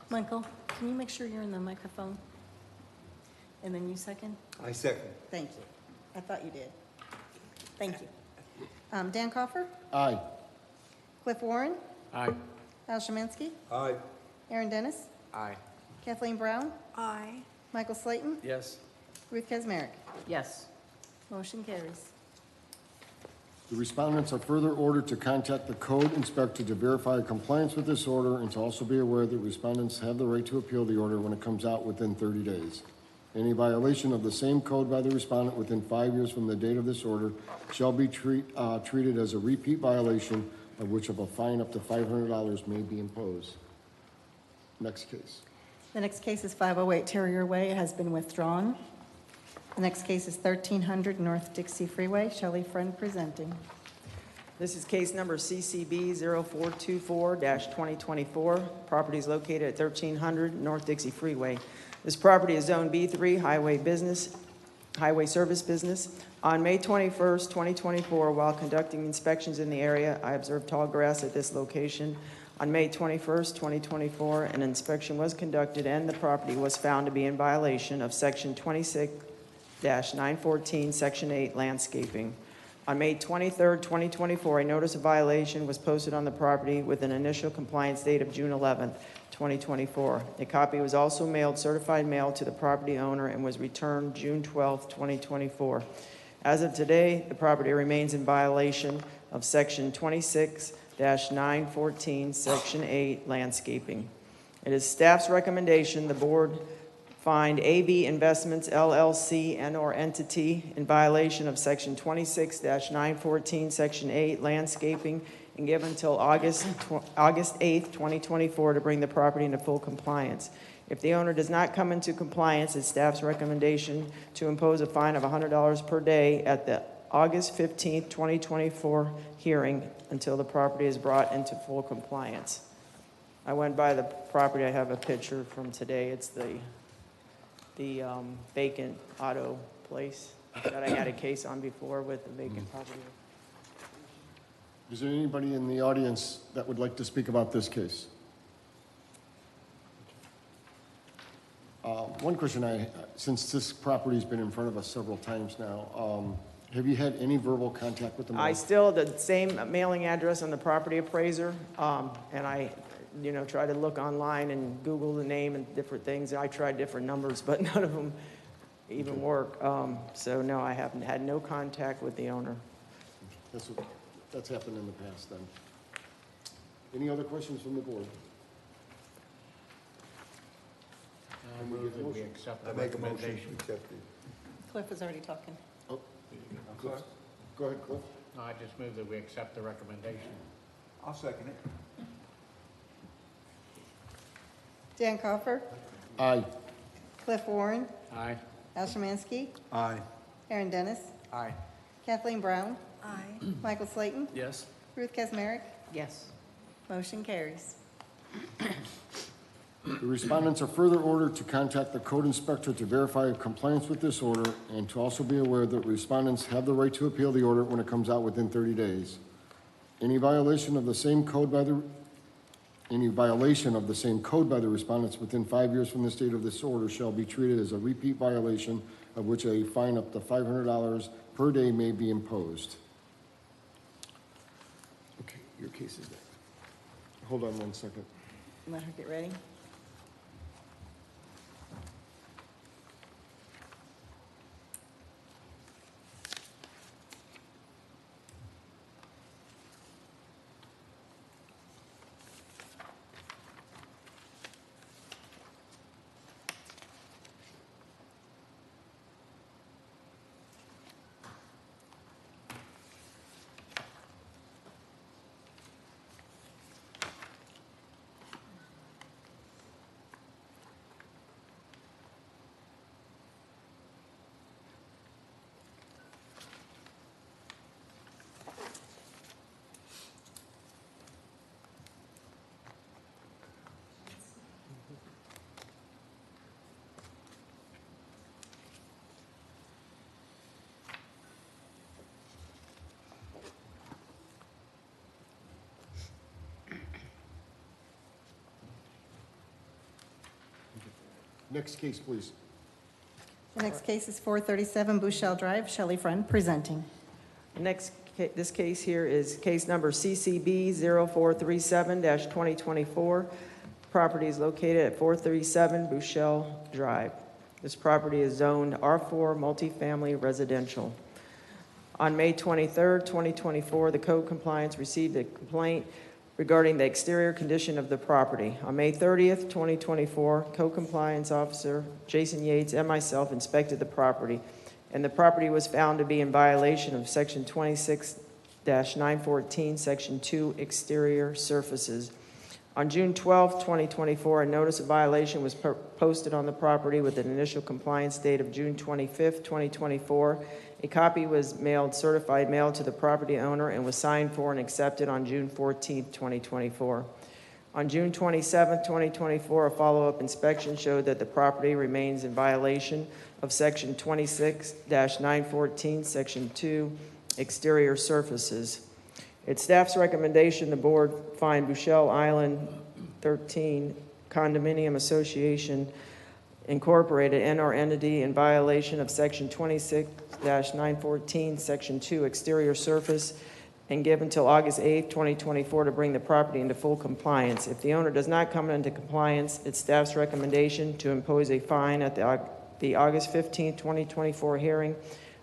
Speaker 2: Michael, can you make sure you're in the microphone? And then you second?
Speaker 3: I second.
Speaker 2: Thank you. I thought you did. Thank you. Dan Coffer?
Speaker 1: Aye.
Speaker 2: Cliff Warren?
Speaker 11: Aye.
Speaker 2: Al Szymanski?
Speaker 3: Aye.
Speaker 2: Aaron Dennis?
Speaker 11: Aye.
Speaker 2: Kathleen Brown?
Speaker 8: Aye.
Speaker 2: Michael Slayton?
Speaker 6: Yes.
Speaker 2: Ruth Kazmarek?
Speaker 4: Yes.
Speaker 2: Motion carries.
Speaker 1: The respondents are further ordered to contact the code inspector to verify compliance with this order and to also be aware that respondents have the right to appeal the order when it comes out within 30 days. Any violation of the same code by the respondent within 5 years from the date of this order shall be treated as a repeat violation, of which of a fine up to $500 may be imposed. Next case.
Speaker 2: The next case is 508 Terrier Way. It has been withdrawn. The next case is 1300 North Dixie Freeway. Shelley Friend presenting.
Speaker 5: This is case number CCB 0424-2024. Property is located at 1300 North Dixie Freeway. This property is Zone B3, Highway Service Business. On May 21st, 2024, while conducting inspections in the area, I observed tall grass at this location. On May 21st, 2024, an inspection was conducted and the property was found to be in violation of Section 26-914, Section 8, landscaping. On May 23rd, 2024, a notice of violation was posted on the property with an initial compliance date of June 11th, 2024. A copy was also mailed, certified mail, to the property owner and was returned June 12th, 2024. As of today, the property remains in violation of Section 26-914, Section 8, landscaping. It is staff's recommendation the board find AV Investments LLC and/or entity in violation of Section 26-914, Section 8, landscaping, and give until August 8th, 2024 to bring the property into full compliance. If the owner does not come into compliance, it's staff's recommendation to impose a fine of $100 per day at the August 15th, 2024 hearing until the property is brought into full compliance. I went by the property. I have a picture from today. It's the vacant auto place that I had a case on before with the vacant property.
Speaker 1: Is there anybody in the audience that would like to speak about this case? One question since this property's been in front of us several times now, have you had any verbal contact with them?
Speaker 5: I still have the same mailing address on the property appraiser, and I, try to look online and Google the name and different things. I tried different numbers, but none of them even work. So no, I haven't had no contact with the owner.
Speaker 1: That's happened in the past then. Any other questions from the board?
Speaker 11: I move that we accept the
Speaker 3: I make a motion
Speaker 11: recommendation.
Speaker 3: to accept it.
Speaker 2: Cliff is already talking.
Speaker 1: Oh,
Speaker 3: I'm sorry?
Speaker 1: go ahead, Cliff.
Speaker 11: No, I just move that we accept the recommendation.
Speaker 3: I'll second it.
Speaker 2: Dan Coffer?
Speaker 1: Aye.
Speaker 2: Cliff Warren?
Speaker 11: Aye.
Speaker 2: Al Szymanski?
Speaker 3: Aye.
Speaker 2: Aaron Dennis?
Speaker 11: Aye.
Speaker 2: Kathleen Brown?
Speaker 8: Aye.
Speaker 2: Michael Slayton?
Speaker 6: Yes.
Speaker 2: Ruth Kazmarek?
Speaker 4: Yes.
Speaker 2: Motion carries.
Speaker 1: The respondents are further ordered to contact the code inspector to verify compliance with this order and to also be aware that respondents have the right to appeal the order when it comes out within 30 days. Any violation of the same code by the respondents within 5 years from the date of this order shall be treated as a repeat violation, of which a fine up to $500 per day may be imposed. Okay, your case is next. Hold on one second.
Speaker 2: Let her get ready.
Speaker 1: Next case, please.
Speaker 2: The next case is 437 Bouchelle Drive. Shelley Friend presenting.
Speaker 5: This case here is case number CCB 0437-2024. Property is located at 437 Bouchelle Drive. This property is zoned R4 multifamily residential. On May 23rd, 2024, the code compliance received a complaint regarding the exterior condition of the property. On May 30th, 2024, code compliance officer Jason Yates and myself inspected the property, and the property was found to be in violation of section 26-914, section 2, exterior surfaces. On June 12th, 2024, a notice of violation was posted on the property with an initial compliance date of June 25th, 2024. A copy was certified mailed to the property owner and was signed for and accepted on June 14th, 2024. On June 27th, 2024, a follow-up inspection showed that the property remains in violation of section 26-914, section 2, exterior surfaces. It's staff's recommendation the board find Bouchelle Island 13 Condominium Association Incorporated and/or entity in violation of section 26-914, section 2, exterior surface, and give until August 8th, 2024 to bring the property into full compliance. If the owner does not come into compliance, it's staff's recommendation to impose a fine at the August 15th, 2024 hearing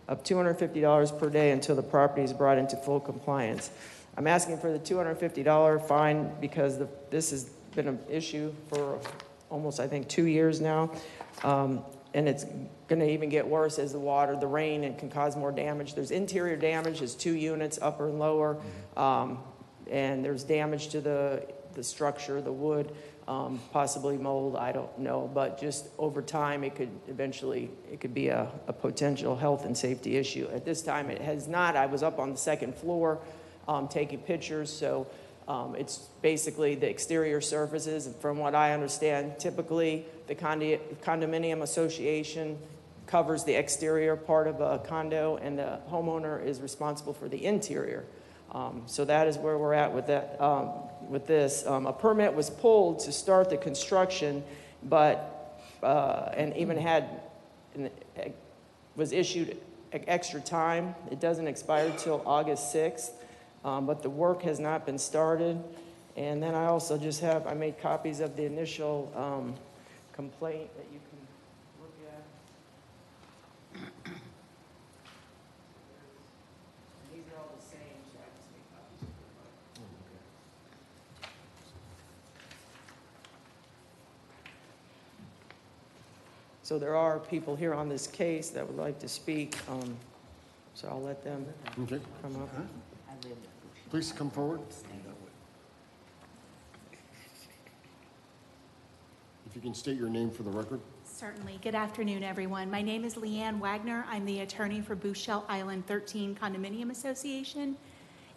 Speaker 5: of $250 per day until the property is brought into full compliance. I'm asking for the $250 fine because this has been an issue for almost, I think, 2 years now. And it's going to even get worse as the rain, and can cause more damage. There's interior damage, there's 2 units, upper and lower, and there's damage to the structure, the wood, possibly mold, I don't know, but just over time it could be a potential health and safety issue. At this time it has not. I was up on the second floor taking pictures, so it's basically the exterior surfaces, and from what I understand, typically the condominium association covers the exterior part of a condo, and the homeowner is responsible for the interior. So that is where we're at with that. With this, a permit was pulled to start the construction, but and even was issued extra time. It doesn't expire till August 6th. But the work has not been started. And then I also I made copies of the initial complaint that you can look at. These are all the same, so I just made copies of them. So there are people here on this case that would like to speak, so I'll let them come up.
Speaker 1: Please come forward. If you can state your name for the record.
Speaker 15: Certainly. Good afternoon, everyone. My name is Leanne Wagner. I'm the attorney for Bouchelle Island 13 Condominium Association.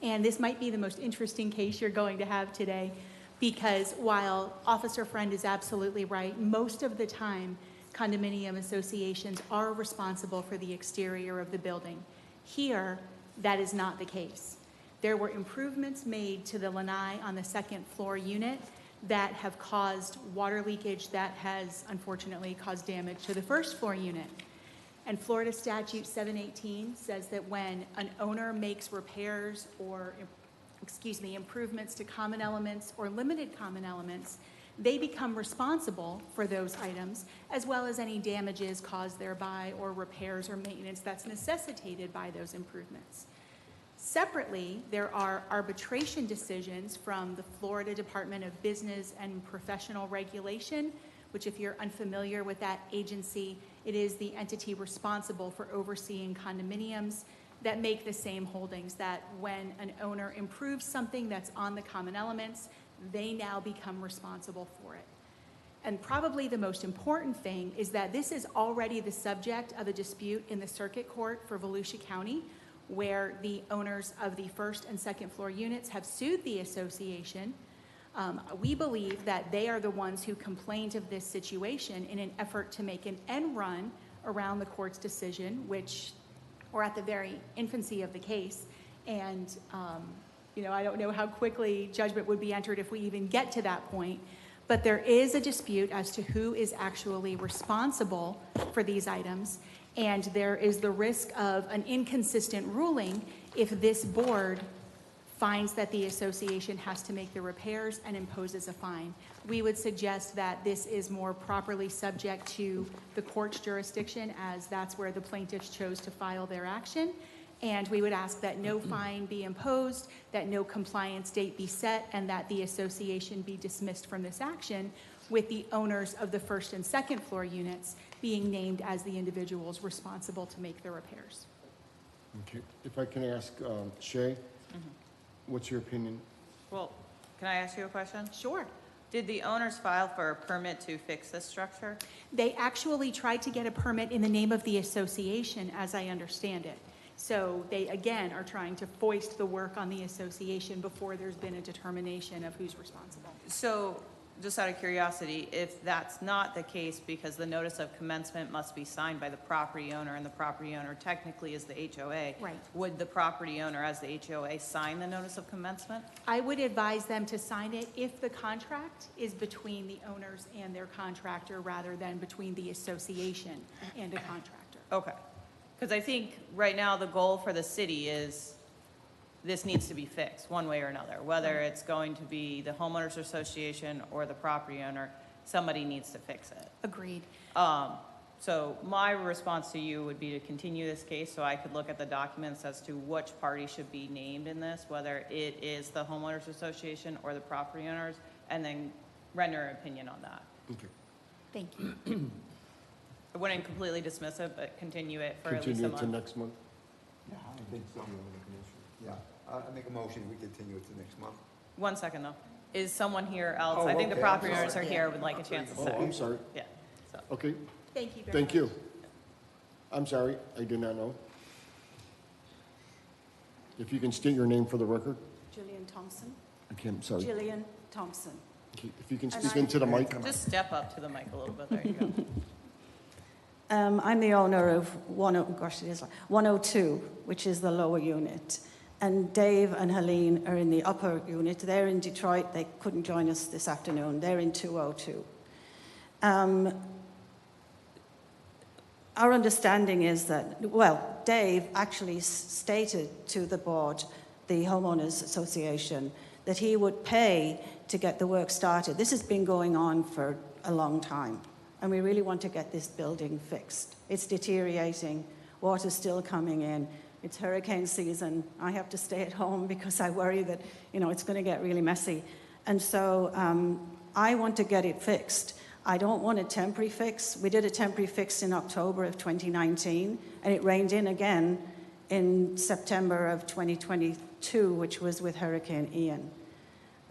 Speaker 15: And this might be the most interesting case you're going to have today, because while Officer Friend is absolutely right, most of the time condominium associations are responsible for the exterior of the building. Here, that is not the case. There were improvements made to the lanai on the second floor unit that have caused water leakage that has unfortunately caused damage to the first floor unit. And Florida Statute 718 says that when an owner makes repairs or, improvements to common elements or limited common elements, they become responsible for those items, as well as any damages caused thereby or repairs or maintenance that's necessitated by those improvements. Separately, there are arbitration decisions from the Florida Department of Business and Professional Regulation, which, if you're unfamiliar with that agency, it is the entity responsible for overseeing condominiums that make the same holdings, that when an owner improves something that's on the common elements, they now become responsible for it. And probably the most important thing is that this is already the subject of a dispute in the Circuit Court for Volusia County, where the owners of the first and second floor units have sued the association. We believe that they are the ones who complained of this situation in an effort to make an end run around the court's decision, which we're at the very infancy of the case. And, I don't know how quickly judgment would be entered if we even get to that point. But there is a dispute as to who is actually responsible for these items, and there is the risk of an inconsistent ruling if this board finds that the association has to make the repairs and imposes a fine. We would suggest that this is more properly subject to the court's jurisdiction, as that's where the plaintiffs chose to file their action. And we would ask that no fine be imposed, that no compliance date be set, and that the association be dismissed from this action, with the owners of the first and second floor units being named as the individuals responsible to make the repairs.
Speaker 1: Okay. If I can ask Shay, what's your opinion?
Speaker 9: Well, can I ask you a question?
Speaker 15: Sure.
Speaker 9: Did the owners file for a permit to fix this structure?
Speaker 15: They actually tried to get a permit in the name of the association, as I understand it. So they, again, are trying to foist the work on the association before there's been a determination of who's responsible.
Speaker 9: So, just out of curiosity, if that's not the case, because the notice of commencement must be signed by the property owner, and the property owner technically is the HOA,
Speaker 15: Right.
Speaker 9: would the property owner, as the HOA, sign the notice of commencement?
Speaker 15: I would advise them to sign it if the contract is between the owners and their contractor, rather than between the association and a contractor.
Speaker 9: Okay. Because I think right now the goal for the city is this needs to be fixed one way or another, whether it's going to be the homeowners association or the property owner, somebody needs to fix it.
Speaker 15: Agreed.
Speaker 9: So my response to you would be to continue this case so I could look at the documents as to which party should be named in this, whether it is the homeowners association or the property owners, and then render an opinion on that.
Speaker 1: Okay.
Speaker 15: Thank you.
Speaker 9: I wouldn't completely dismiss it, but continue it for at least a
Speaker 1: Continue it
Speaker 9: month.
Speaker 1: to next month?
Speaker 3: Yeah, I think so. Yeah, I make a motion, we continue it to next month.
Speaker 9: 1 second though. Is someone here else?
Speaker 3: Oh,
Speaker 9: I think the
Speaker 3: okay,
Speaker 9: property
Speaker 3: I'm
Speaker 9: owners are
Speaker 3: sorry.
Speaker 9: here, would like a chance to
Speaker 1: Oh,
Speaker 9: say.
Speaker 1: I'm sorry.
Speaker 9: Yeah, so.
Speaker 1: Okay,
Speaker 15: Thank you very much.
Speaker 1: thank you. I'm sorry, I did not know. If you can state your name for the record?
Speaker 16: Gillian Thompson.
Speaker 1: Okay, I'm sorry.
Speaker 16: Gillian Thompson.
Speaker 1: Okay, if you can
Speaker 16: And
Speaker 1: speak
Speaker 16: I-
Speaker 1: into the mic.
Speaker 9: Just step up to the mic a little bit, there you go.
Speaker 16: I'm the owner of 102, which is the lower unit. And Dave and Helene are in the upper unit. They're in Detroit. They couldn't join us this afternoon. They're in 202. Our understanding is that, well, Dave actually stated to the board, the Homeowners Association, that he would pay to get the work started. This has been going on for a long time, and we really want to get this building fixed. It's deteriorating. Water's still coming in. It's hurricane season. I have to stay at home because I worry that, it's going to get really messy. And so I want to get it fixed. I don't want a temporary fix. We did a temporary fix in October of 2019, and it rained in again in September of 2022, which was with Hurricane Ian.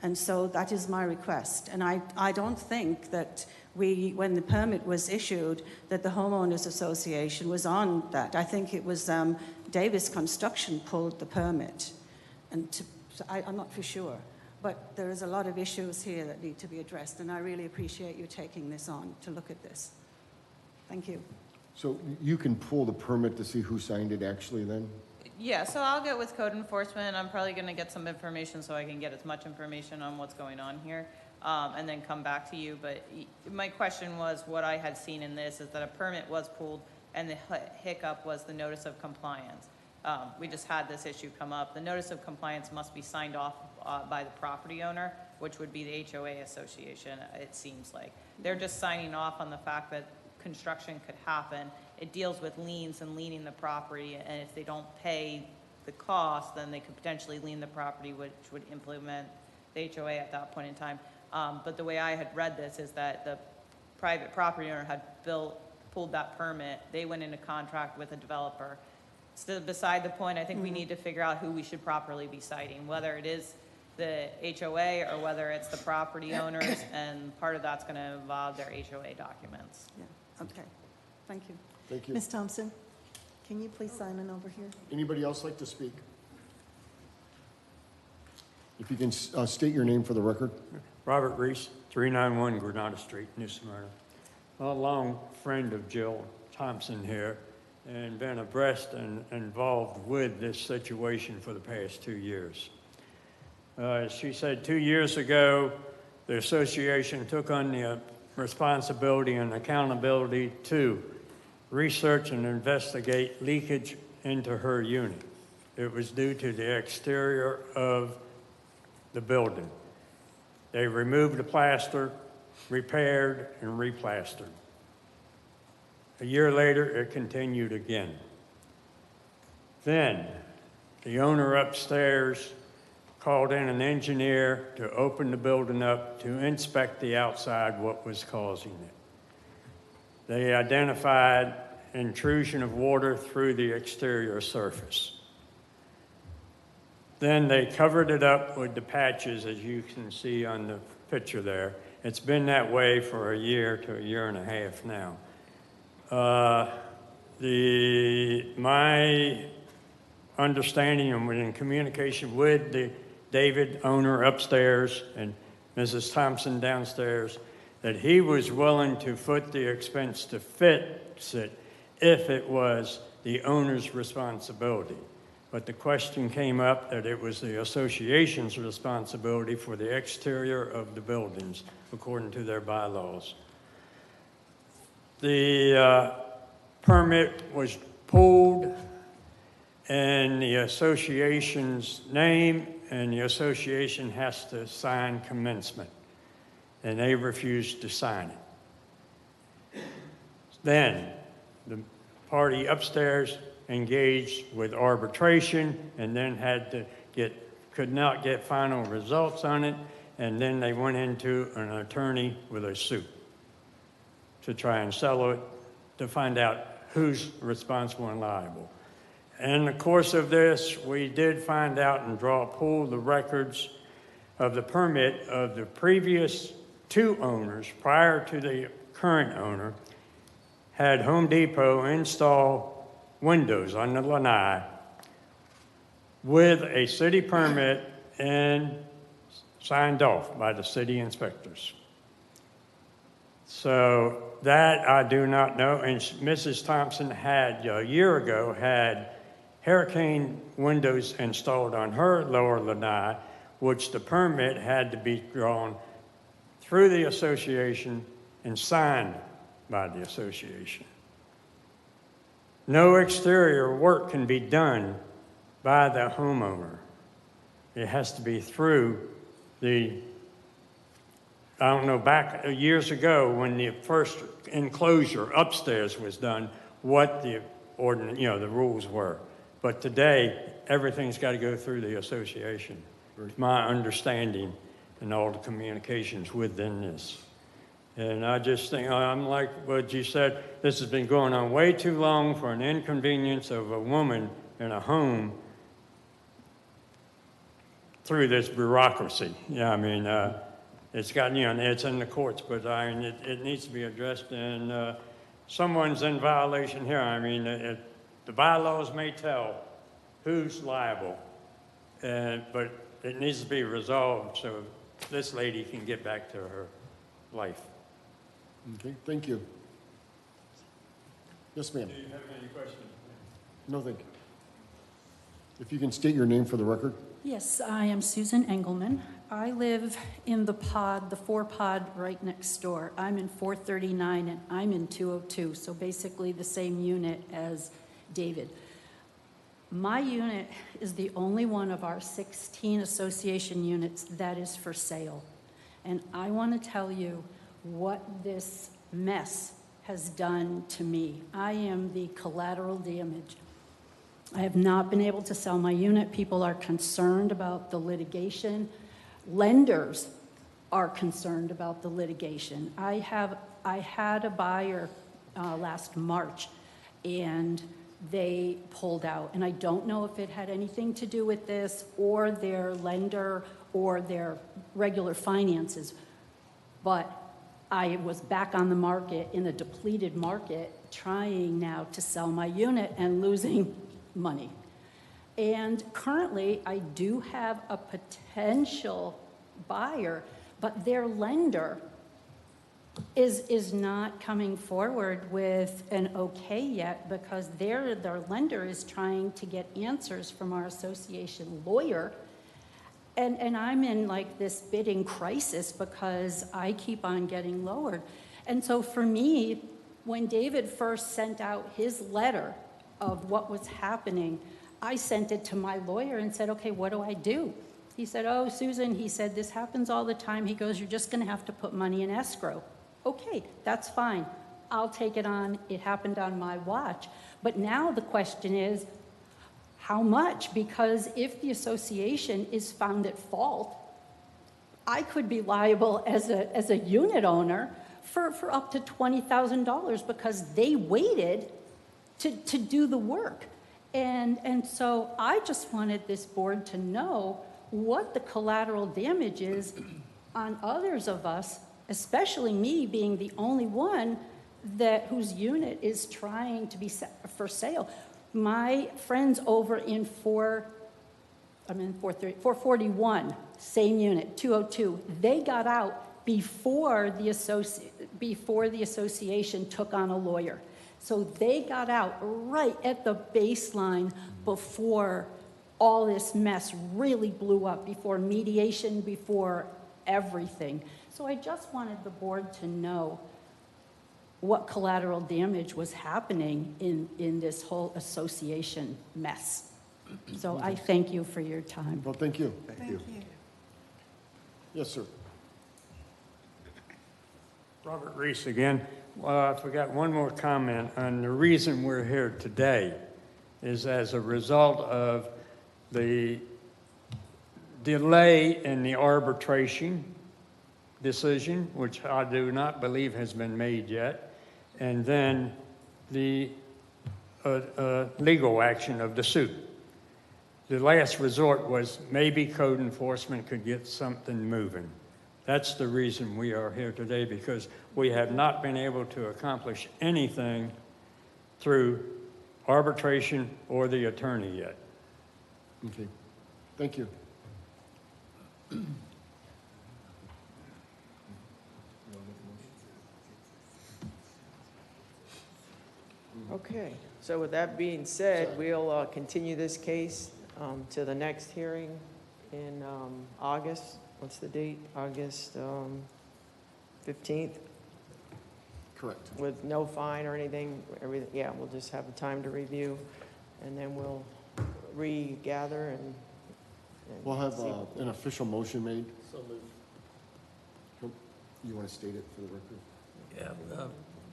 Speaker 16: And so that is my request. And I don't think that when the permit was issued, that the Homeowners Association was on that. I think it was Davis Construction pulled the permit. And so I'm not for sure. But there is a lot of issues here that need to be addressed, and I really appreciate you taking this on to look at this. Thank you.
Speaker 1: So you can pull the permit to see who signed it actually then?
Speaker 9: Yeah, so I'll get with code enforcement. I'm probably going to get some information so I can get as much information on what's going on here, and then come back to you. But my question was, what I had seen in this is that a permit was pulled, and the hiccup was the notice of compliance. We just had this issue come up. The notice of compliance must be signed off by the property owner, which would be the HOA association, it seems like. They're just signing off on the fact that construction could happen. It deals with liens and liening the property, and if they don't pay the cost, then they could potentially lien the property, which would implement the HOA at that point in time. But the way I had read this is that the private property owner had pulled that permit. They went into contract with a developer. Still beside the point, I think we need to figure out who we should properly be citing, whether it is the HOA or whether it's the property owners, and part of that's going to involve their HOA documents.
Speaker 2: Yeah, okay. Thank you.
Speaker 1: Thank you.
Speaker 2: Ms. Thompson, can you please sign in over here?
Speaker 1: Anybody else like to speak? If you can state your name for the record.
Speaker 17: Robert Reese, 391 Granada Street, New Smyrna. I'm a long friend of Jill Thompson here, and been abreast and involved with this situation for the past 2 years. She said 2 years ago the association took on the responsibility and accountability to research and investigate leakage into her unit. It was due to the exterior of the building. They removed the plaster, repaired, and replastered. A year later, it continued again. Then, the owner upstairs called in an engineer to open the building up to inspect the outside, what was causing it. They identified intrusion of water through the exterior surface. Then they covered it up with the patches, as you can see on the picture there. It's been that way for a year to a year and a half now. My understanding and in communication with the David owner upstairs and Mrs. Thompson downstairs, that he was willing to foot the expense to fix it if it was the owner's responsibility. But the question came up that it was the association's responsibility for the exterior of the buildings, according to their bylaws. The permit was pulled in the association's name, and the association has to sign commencement, and they refused to sign it. Then the party upstairs engaged with arbitration and then could not get final results on it, and then they went into an attorney with a suit to try and settle it, to find out who's responsible and liable. In the course of this, we did find out and pull the records of the permit of the previous two owners prior to the current owner had Home Depot install windows on the lanai with a city permit and signed off by the city inspectors. So that I do not know. And Mrs. Thompson had, a year ago, had hurricane windows installed on her lower lanai, which the permit had to be drawn through the association and signed by the association. No exterior work can be done by the homeowner. It has to be through the, I don't know, back years ago when the first enclosure upstairs was done, what the ordinance, the rules were. But today, everything's got to go through the association. It's my understanding and all the communications within this. And I just think, I'm like what you said, this has been going on way too long for an inconvenience of a woman in a home through this bureaucracy. Yeah, I mean, it's gotten, it's in the courts, but it needs to be addressed, and someone's in violation here. I mean, the bylaws may tell who's liable, but it needs to be resolved so this lady can get back to her life.
Speaker 1: Okay, thank you. Yes, ma'am.
Speaker 17: Do you have any questions?
Speaker 1: No, thank you. If you can state your name for the record.
Speaker 18: Yes, I am Susan Engelman. I live in the pod, the 4-pod right next door. I'm in 439 and I'm in 202, so basically the same unit as David. My unit is the only one of our 16 association units that is for sale. And I want to tell you what this mess has done to me. I am the collateral damage. I have not been able to sell my unit. People are concerned about the litigation. Lenders are concerned about the litigation. I had a buyer last March, and they pulled out. And I don't know if it had anything to do with this or their lender or their regular finances, but I was back on the market in a depleted market trying now to sell my unit and losing money. And currently, I do have a potential buyer, but their lender is not coming forward with an okay yet because their lender is trying to get answers from our association lawyer And I'm in like this bidding crisis because I keep on getting lowered. And so for me, when David first sent out his letter of what was happening, I sent it to my lawyer and said, okay, what do I do? He said, oh, Susan, he said, this happens all the time. He goes, you're just going to have to put money in escrow. Okay, that's fine. I'll take it on. It happened on my watch. But now the question is, how much? Because if the association is found at fault, I could be liable as a unit owner for up to $20,000 because they waited to do the work. And so I just wanted this board to know what the collateral damage is on others of us, especially me being the only one whose unit is trying to be set for sale. My friends over in 441, same unit, 202, they got out before the association took on a lawyer. So they got out right at the baseline before all this mess really blew up, before mediation, before everything. So I just wanted the board to know what collateral damage was happening in this whole association mess. So I thank you for your time.
Speaker 1: Well, thank you.
Speaker 3: Thank you.
Speaker 1: Yes, sir.
Speaker 17: Robert Reese again. Well, I forgot one more comment on the reason we're here today is as a result of the delay in the arbitration decision, which I do not believe has been made yet, and then the legal action of the suit. The last resort was maybe code enforcement could get something moving. That's the reason we are here today, because we have not been able to accomplish anything through arbitration or the attorney yet.
Speaker 1: Okay, thank you.
Speaker 5: Okay, so with that being said, we'll continue this case to the next hearing in August. What's the date? August 15th?
Speaker 1: Correct.
Speaker 5: With no fine or anything? Everything? Yeah, we'll just have a time to review, and then we'll regather and
Speaker 1: We'll have
Speaker 5: see.
Speaker 1: an official motion made.
Speaker 6: So moved.
Speaker 1: You want to state it for the record?
Speaker 6: Yeah,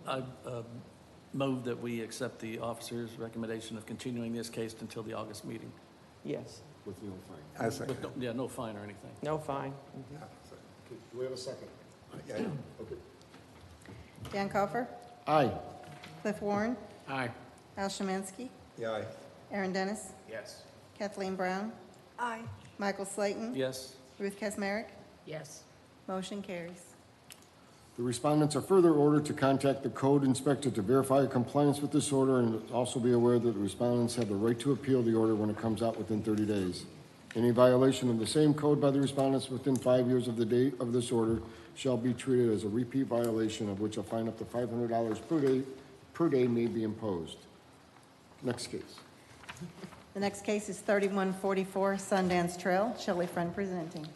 Speaker 6: I move that we accept the officer's recommendation of continuing this case until the August meeting.
Speaker 5: Yes.
Speaker 1: With no fine.
Speaker 3: I second.
Speaker 6: With no, yeah, no fine or anything.
Speaker 5: No fine.
Speaker 1: Okay, do we have a second?
Speaker 3: Okay.
Speaker 1: Okay.
Speaker 2: Dan Coffer,
Speaker 1: Aye.
Speaker 2: Cliff Warren,
Speaker 11: Aye.
Speaker 2: Al Szymanski,
Speaker 3: Yeah, aye.
Speaker 2: Aaron Dennis,
Speaker 14: Yes.
Speaker 2: Kathleen Brown,
Speaker 8: Aye.
Speaker 2: Michael Slayton,
Speaker 6: Yes.
Speaker 2: Ruth Kesmerick.
Speaker 4: Yes.
Speaker 2: Motion carries.
Speaker 1: The respondents are further ordered to contact the code inspector to verify compliance with this order, and also be aware that the respondents have the right to appeal the order when it comes out within 30 days. Any violation of the same code by the respondents within 5 years of the date of this order shall be treated as a repeat violation, of which a fine up to $500 per day may be imposed. Next case.
Speaker 2: The next case is 3144 Sundance Trail. Shelley Friend presenting.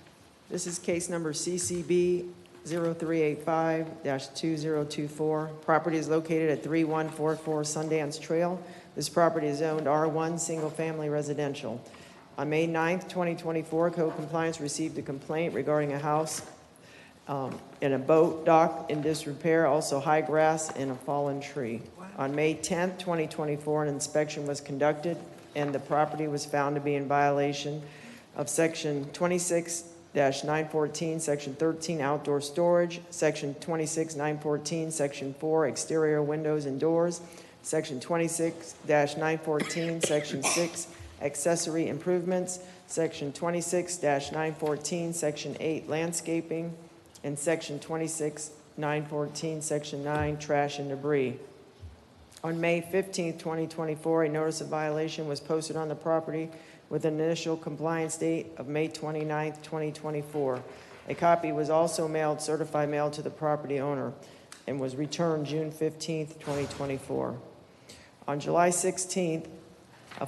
Speaker 5: This is case number CCB 0385-2024. Property is located at 3144 Sundance Trail. This property is zoned R1, single-family residential. On May 9th, 2024, Code Compliance received a complaint regarding a house in a boat dock in disrepair, also high grass and a fallen tree. On May 10th, 2024, an inspection was conducted, and the property was found to be in violation of Section 26-914, Section 13, outdoor storage, Section 26-914, Section 4, exterior windows and doors, Section 26-914, Section 6, accessory improvements, Section 26-914, Section 8, landscaping, and Section 26-914, Section 9, trash and debris. On May 15th, 2024, a notice of violation was posted on the property with an initial compliance date of May 29th, 2024. A copy was also mailed, certified mail, to the property owner and was returned June 15th, 2024. On July 16th, a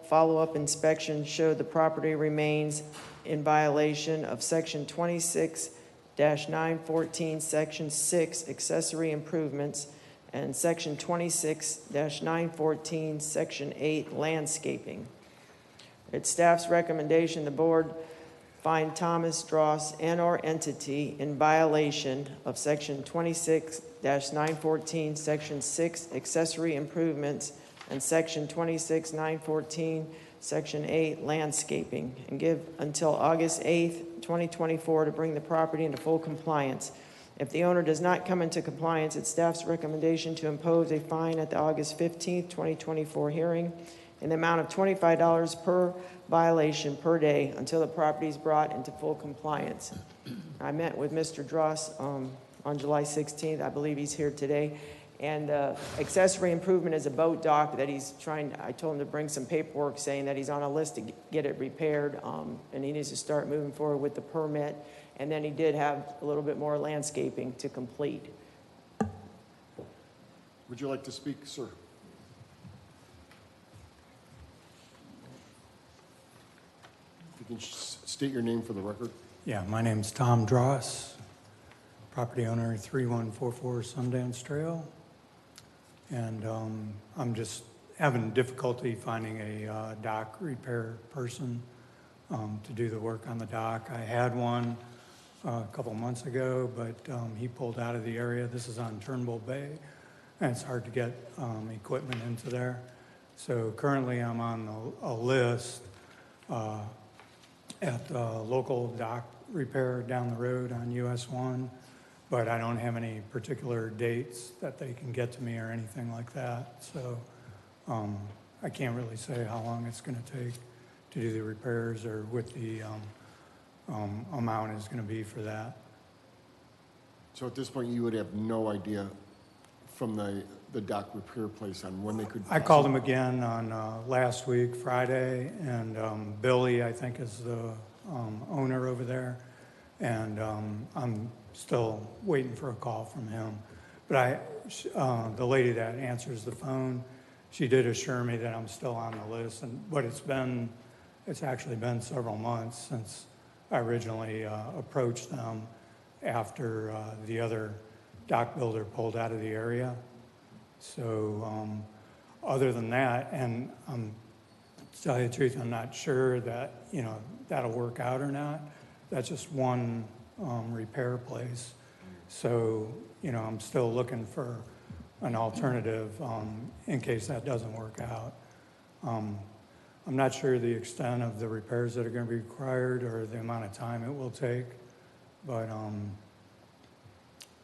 Speaker 5: follow-up inspection showed the property remains in violation of Section 26-914, Section 6, accessory improvements, and Section 26-914, Section 8, landscaping. It's staff's recommendation the board find Thomas Dross and/or entity in violation of Section 26-914, Section 6, accessory improvements, and Section 26-914, Section 8, landscaping, and give until August 8th, 2024 to bring the property into full compliance. If the owner does not come into compliance, it's staff's recommendation to impose a fine at the August 15th, 2024 hearing in the amount of $25 per violation per day until the property is brought into full compliance. I met with Mr. Dross on July 16th. I believe he's here today. And accessory improvement is a boat dock that I told him to bring some paperwork saying that he's on a list to get it repaired, and he needs to start moving forward with the permit. And then he did have a little bit more landscaping to complete.
Speaker 1: Would you like to speak, sir? If you can state your name for the record.
Speaker 17: Yeah, my name's Tom Dross, property owner 3144 Sundance Trail. And I'm just having difficulty finding a dock repair person to do the work on the dock. I had one a couple months ago, but he pulled out of the area. This is on Turnbull Bay, and it's hard to get equipment into there. So currently I'm on a list at the local dock repair down the road on US 1, but I don't have any particular dates that they can get to me or anything like that. So I can't really say how long it's going to take to do the repairs or what the amount is going to be for that.
Speaker 1: So at this point, you would have no idea from the dock repair place on when they could...
Speaker 17: I called him again on last week, Friday, and Billy, I think, is the owner over there, and I'm still waiting for a call from him. But the lady that answers the phone, she did assure me that I'm still on the list, but it's actually been several months since I originally approached them after the other dock builder pulled out of the area. So other than that, and to tell you the truth, I'm not sure that that'll work out or not. That's just one repair place. So I'm still looking for an alternative in case that doesn't work out. I'm not sure the extent of the repairs that are going to be required or the amount of time it will take, but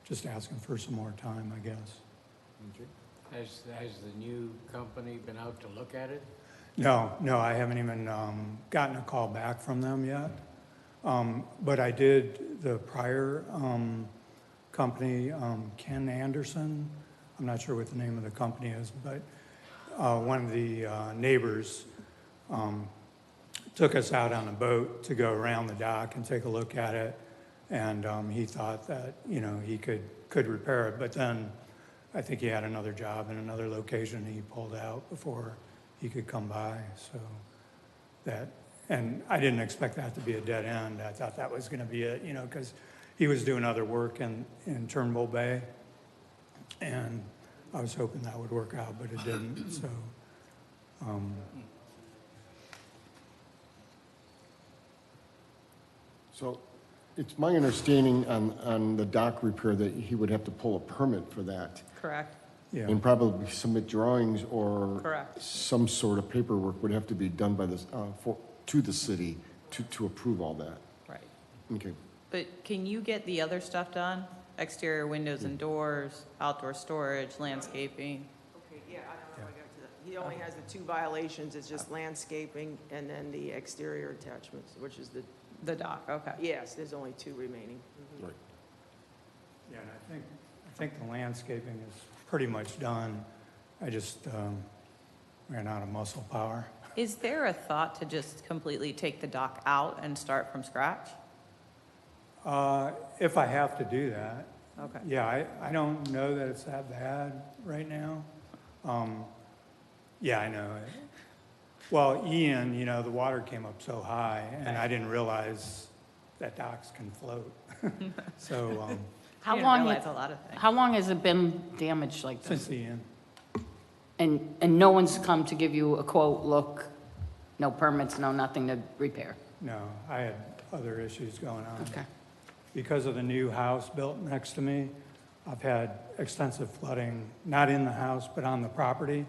Speaker 17: just asking for some more time, I guess.
Speaker 11: Has the new company been out to look at it?
Speaker 17: No, I haven't even gotten a call back from them yet. But I did the prior company, Ken Anderson. I'm not sure what the name of the company is, but one of the neighbors took us out on a boat to go around the dock and take a look at it. And he thought that, he could repair it. But then I think he had another job in another location he pulled out before he could come by. And I didn't expect that to be a dead end. I thought that was going to be it, because he was doing other work in Turnbull Bay. And I was hoping that would work out, but it didn't.
Speaker 1: So it's my understanding on the dock repair that he would have to pull a permit for that.
Speaker 9: Correct.
Speaker 17: Yeah.
Speaker 1: And probably submit drawings or
Speaker 9: Correct.
Speaker 1: some sort of paperwork would have to be done by to the city to approve all that.
Speaker 9: Right.
Speaker 1: Okay.
Speaker 9: But can you get the other stuff done? Exterior windows and doors, outdoor storage, landscaping?
Speaker 5: Okay, yeah, I don't know if I got to that. He only has the 2 violations, it's just landscaping and then the exterior attachments, which is
Speaker 9: the dock, okay.
Speaker 5: Yes, there's only 2 remaining. Mhm.
Speaker 1: Right.
Speaker 17: Yeah, and I think the landscaping is pretty much done. I just ran out of muscle power.
Speaker 9: Is there a thought to just completely take the dock out and start from scratch?
Speaker 17: If I have to do that.
Speaker 9: Okay.
Speaker 17: Yeah, I don't know that it's that bad right now. Yeah, I know. Well, Ian, you know, the water came up so high, and I didn't realize that docks can float. So,
Speaker 4: How
Speaker 9: didn't
Speaker 4: long,
Speaker 9: realize a lot of things.
Speaker 4: how long has it been damaged like this?
Speaker 17: since the end,
Speaker 4: And no one's come to give you a quote, look, no permits, no nothing to repair?
Speaker 17: no, I had other issues going on.
Speaker 4: Okay.
Speaker 17: Because of the new house built next to me, I've had extensive flooding, not in the house, but on the property.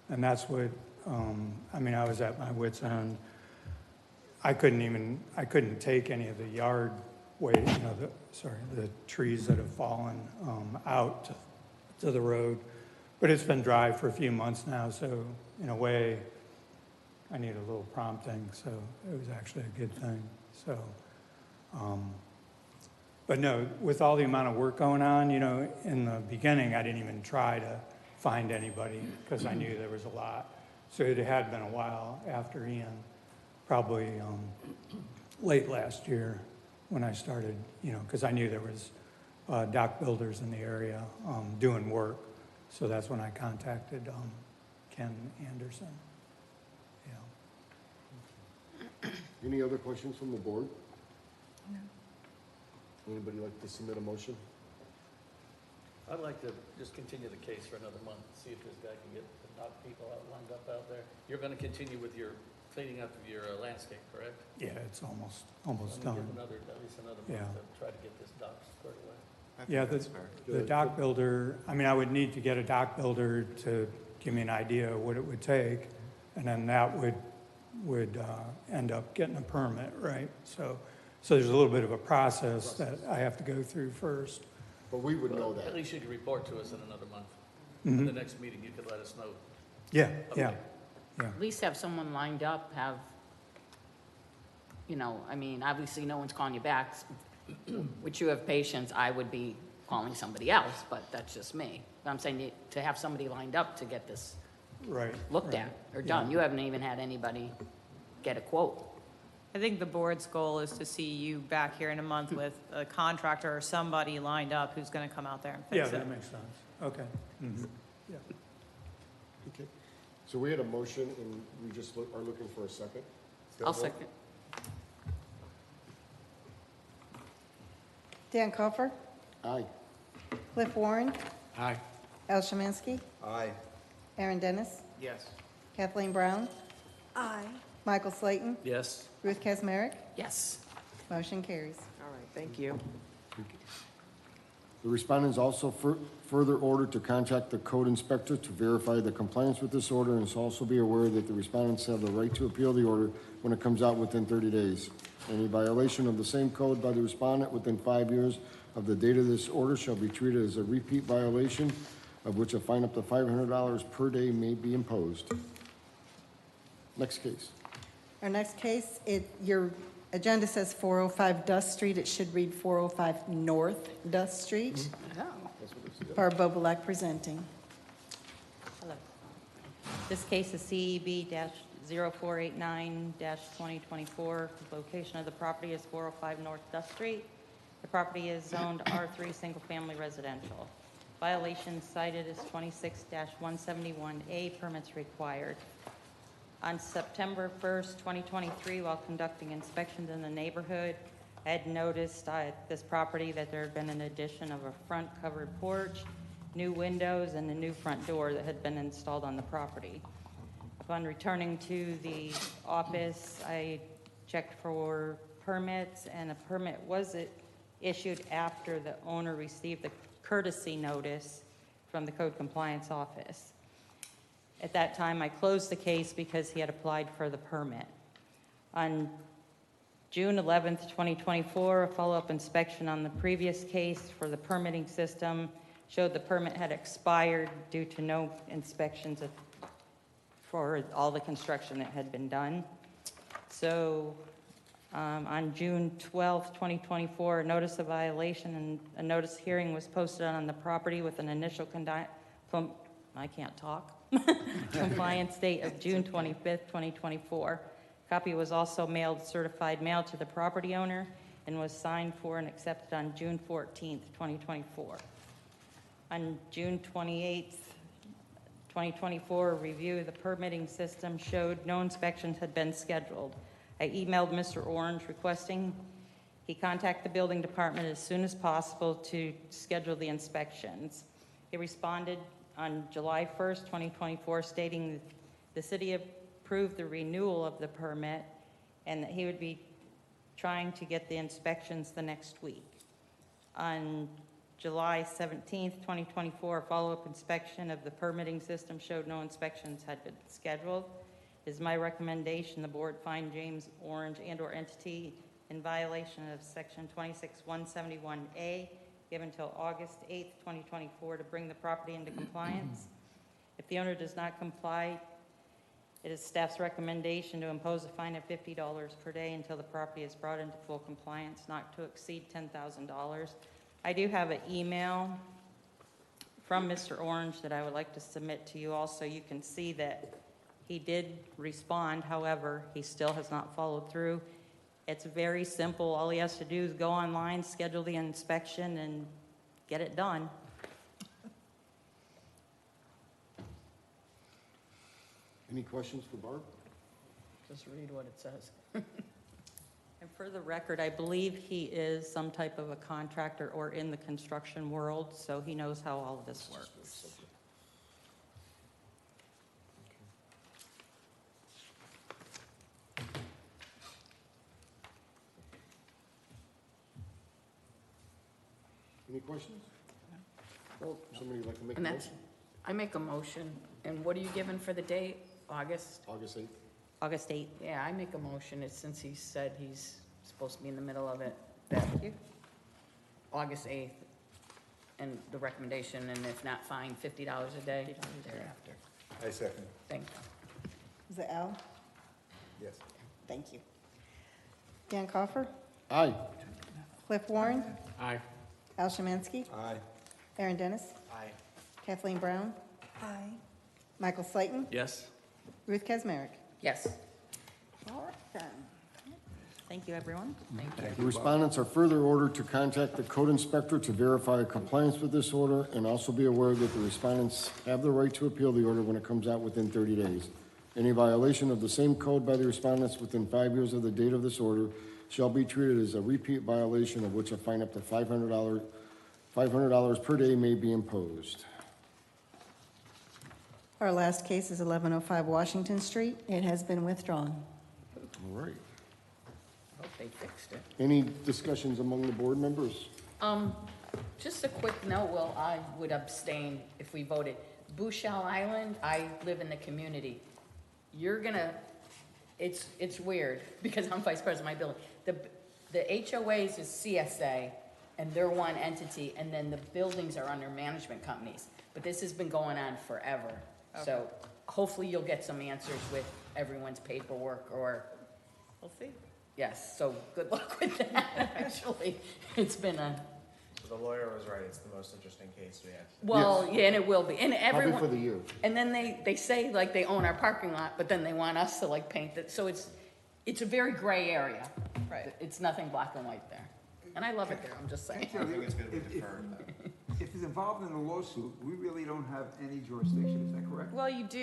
Speaker 17: And that's what, I mean, I was at my wit's end. I couldn't take any of the yard waste, you know, the trees that have fallen out to the road. But it's been dry for a few months now, so in a way, I need a little prompting, so it was actually a good thing. So, but no, with all the amount of work going on, you know, in the beginning, I didn't even try to find anybody because I knew there was a lot. So it had been a while after Ian, probably late last year when I started, you know, because I knew there was dock builders in the area doing work. So that's when I contacted Ken Anderson. Yeah.
Speaker 1: Any other questions from the board? Anybody like to submit a motion?
Speaker 6: I'd like to just continue the case for another month, see if this guy can get the dock people lined up out there. You're going to continue with your cleaning up of your landscape, correct?
Speaker 17: Yeah, it's almost
Speaker 6: Let me
Speaker 17: done.
Speaker 6: give at least another
Speaker 17: Yeah.
Speaker 6: month to try to get this dock squared away.
Speaker 17: Yeah, the dock builder, I mean, I would need to get a dock builder to give me an idea of what it would take, and then that would end up getting a permit, right? So there's a little bit of a process that I have to go through first.
Speaker 1: But we would know
Speaker 6: At
Speaker 1: that.
Speaker 6: least you could report to us in another month.
Speaker 17: Mhm.
Speaker 6: At the next meeting, you could let us know.
Speaker 17: Yeah,
Speaker 6: Okay.
Speaker 17: yeah, yeah.
Speaker 4: At least have someone lined up, you know, I mean, obviously no one's calling you back. Which you have patience, I would be calling somebody else, but that's just me. But I'm saying to have somebody lined up to get this
Speaker 17: Right.
Speaker 4: looked
Speaker 17: right.
Speaker 4: at or done.
Speaker 17: Yeah.
Speaker 4: You haven't even had anybody get a quote.
Speaker 9: I think the board's goal is to see you back here in a month with a contractor or somebody lined up who's gonna come out there and
Speaker 17: Yeah,
Speaker 9: fix it.
Speaker 17: that makes sense. Okay. Mhm. Yeah.
Speaker 1: Okay. So we had a motion and we just are looking for a second.
Speaker 4: I'll second.
Speaker 2: Dan Coffer,
Speaker 1: Aye.
Speaker 2: Cliff Warren,
Speaker 11: Aye.
Speaker 2: Al Shamanski,
Speaker 3: Aye.
Speaker 2: Aaron Dennis,
Speaker 11: Yes.
Speaker 2: Kathleen Brown,
Speaker 8: Aye.
Speaker 2: Michael Slayton,
Speaker 6: Yes?
Speaker 2: Ruth Kazmarek.
Speaker 4: Yes.
Speaker 2: Motion carries.
Speaker 5: All right, thank you.
Speaker 1: The respondent is also further ordered to contact the code inspector to verify the compliance with this order, and is also be aware that the respondents have the right to appeal the order when it comes out within 30 days. Any violation of the same code by the respondent within 5 years of the date of this order shall be treated as a repeat violation, of which a fine up to $500 per day may be imposed. Next case.
Speaker 2: Our next case, your agenda says 405 Dust Street. It should read 405 North Dust Street. Barb Bobolak presenting.
Speaker 19: Hello. This case is CEB-0489-2024. Location of the property is 405 North Dust Street. The property is zoned R3 Single Family Residential. Violation cited is 26-171A, permits required. On September 1st, 2023, while conducting inspections in the neighborhood, I had noticed at this property that there had been an addition of a front covered porch, new windows, and a new front door that had been installed on the property. Upon returning to the office, I checked for permits, and a permit was issued after the owner received the courtesy notice from the code compliance office. At that time, I closed the case because he had applied for the permit. On June 11th, 2024, a follow-up inspection on the previous case for the permitting system showed the permit had expired due to no inspections for all the construction that had been done. So on June 12th, 2024, a notice of violation and a notice hearing was posted on the property with an initial compliance date of June 25th, 2024. Copy was also mailed, certified mail to the property owner and was signed for and accepted on June 14th, 2024. On June 28th, 2024 review of the permitting system showed no inspections had been scheduled. I emailed Mr. Orange requesting he contact the building department as soon as possible to schedule the inspections. He responded on July 1st, 2024, stating that the city approved the renewal of the permit and that he would be trying to get the inspections the next week. On July 17th, 2024, a follow-up inspection of the permitting system showed no inspections had been scheduled. It is my recommendation the board find James Orange and/or entity in violation of Section 26171A, given until August 8th, 2024, to bring the property into compliance. If the owner does not comply, it is staff's recommendation to impose a fine of $50 per day until the property is brought into full compliance, not to exceed $10,000. I do have an email from Mr. Orange that I would like to submit to you also. You can see that he did respond, however, he still has not followed through. It's very simple. All he has to do is go online, schedule the inspection, and get it done.
Speaker 1: Any questions for Barb?
Speaker 4: Just read what it says.
Speaker 19: And for the record, I believe he is some type of a contractor or in the construction world, so he knows how all of this works.
Speaker 1: Any questions?
Speaker 4: Well,
Speaker 1: Somebody like to make a
Speaker 4: and that's,
Speaker 1: motion?
Speaker 4: I make a motion, and what are you giving for the date? August?
Speaker 1: August 8th.
Speaker 19: August 8th.
Speaker 4: Yeah, I make a motion, it's since he said he's supposed to be in the middle of it, that August 8th, and the recommendation, and if not, fine, $50 a day thereafter.
Speaker 3: I second.
Speaker 4: Thank you.
Speaker 2: Is it Al?
Speaker 3: Yes.
Speaker 2: Thank you. Dan Coffer?
Speaker 1: Aye.
Speaker 2: Cliff Warren?
Speaker 11: Aye.
Speaker 2: Al Szymanski?
Speaker 3: Aye.
Speaker 2: Aaron Dennis?
Speaker 11: Aye.
Speaker 2: Kathleen Brown?
Speaker 8: Aye.
Speaker 2: Michael Slayton?
Speaker 6: Yes?
Speaker 2: Ruth Kazmarek?
Speaker 4: Yes.
Speaker 2: All right, then.
Speaker 19: Thank you, everyone.
Speaker 1: The respondents are further ordered to contact the code inspector to verify compliance with this order, and also be aware that the respondents have the right to appeal the order when it comes out within 30 days. Any violation of the same code by the respondents within 5 years of the date of this order shall be treated as a repeat violation, of which a fine up to $500 per day may be imposed.
Speaker 2: Our last case is 1105 Washington Street. It has been withdrawn.
Speaker 1: All right.
Speaker 4: Hope they fixed it.
Speaker 1: Any discussions among the board members?
Speaker 4: Just a quick note, well, I would abstain if we voted. Bouchel Island, I live in the community. You're gonna, it's weird, because I'm vice president of my building. The HOAs is CSA, and they're one entity, and then the buildings are under management companies. But this has been going on forever. So hopefully you'll get some answers with everyone's paperwork, or,
Speaker 9: We'll see.
Speaker 4: yes, so good luck with that, actually. It's been a,
Speaker 12: The lawyer was right, it's the most interesting case we have.
Speaker 4: well,
Speaker 1: Yes.
Speaker 4: yeah, and it will be, and
Speaker 1: Probably
Speaker 4: everyone.
Speaker 1: for the year.
Speaker 4: And then they say like they own our parking lot, but then they want us to like paint it, so it's a very gray area.
Speaker 9: Right.
Speaker 4: It's nothing black and white there. And I love it there, I'm just saying.
Speaker 3: I think it's gonna be deferred. If it's involved in a lawsuit, we really don't have any jurisdiction, is that correct?
Speaker 9: Well, you do.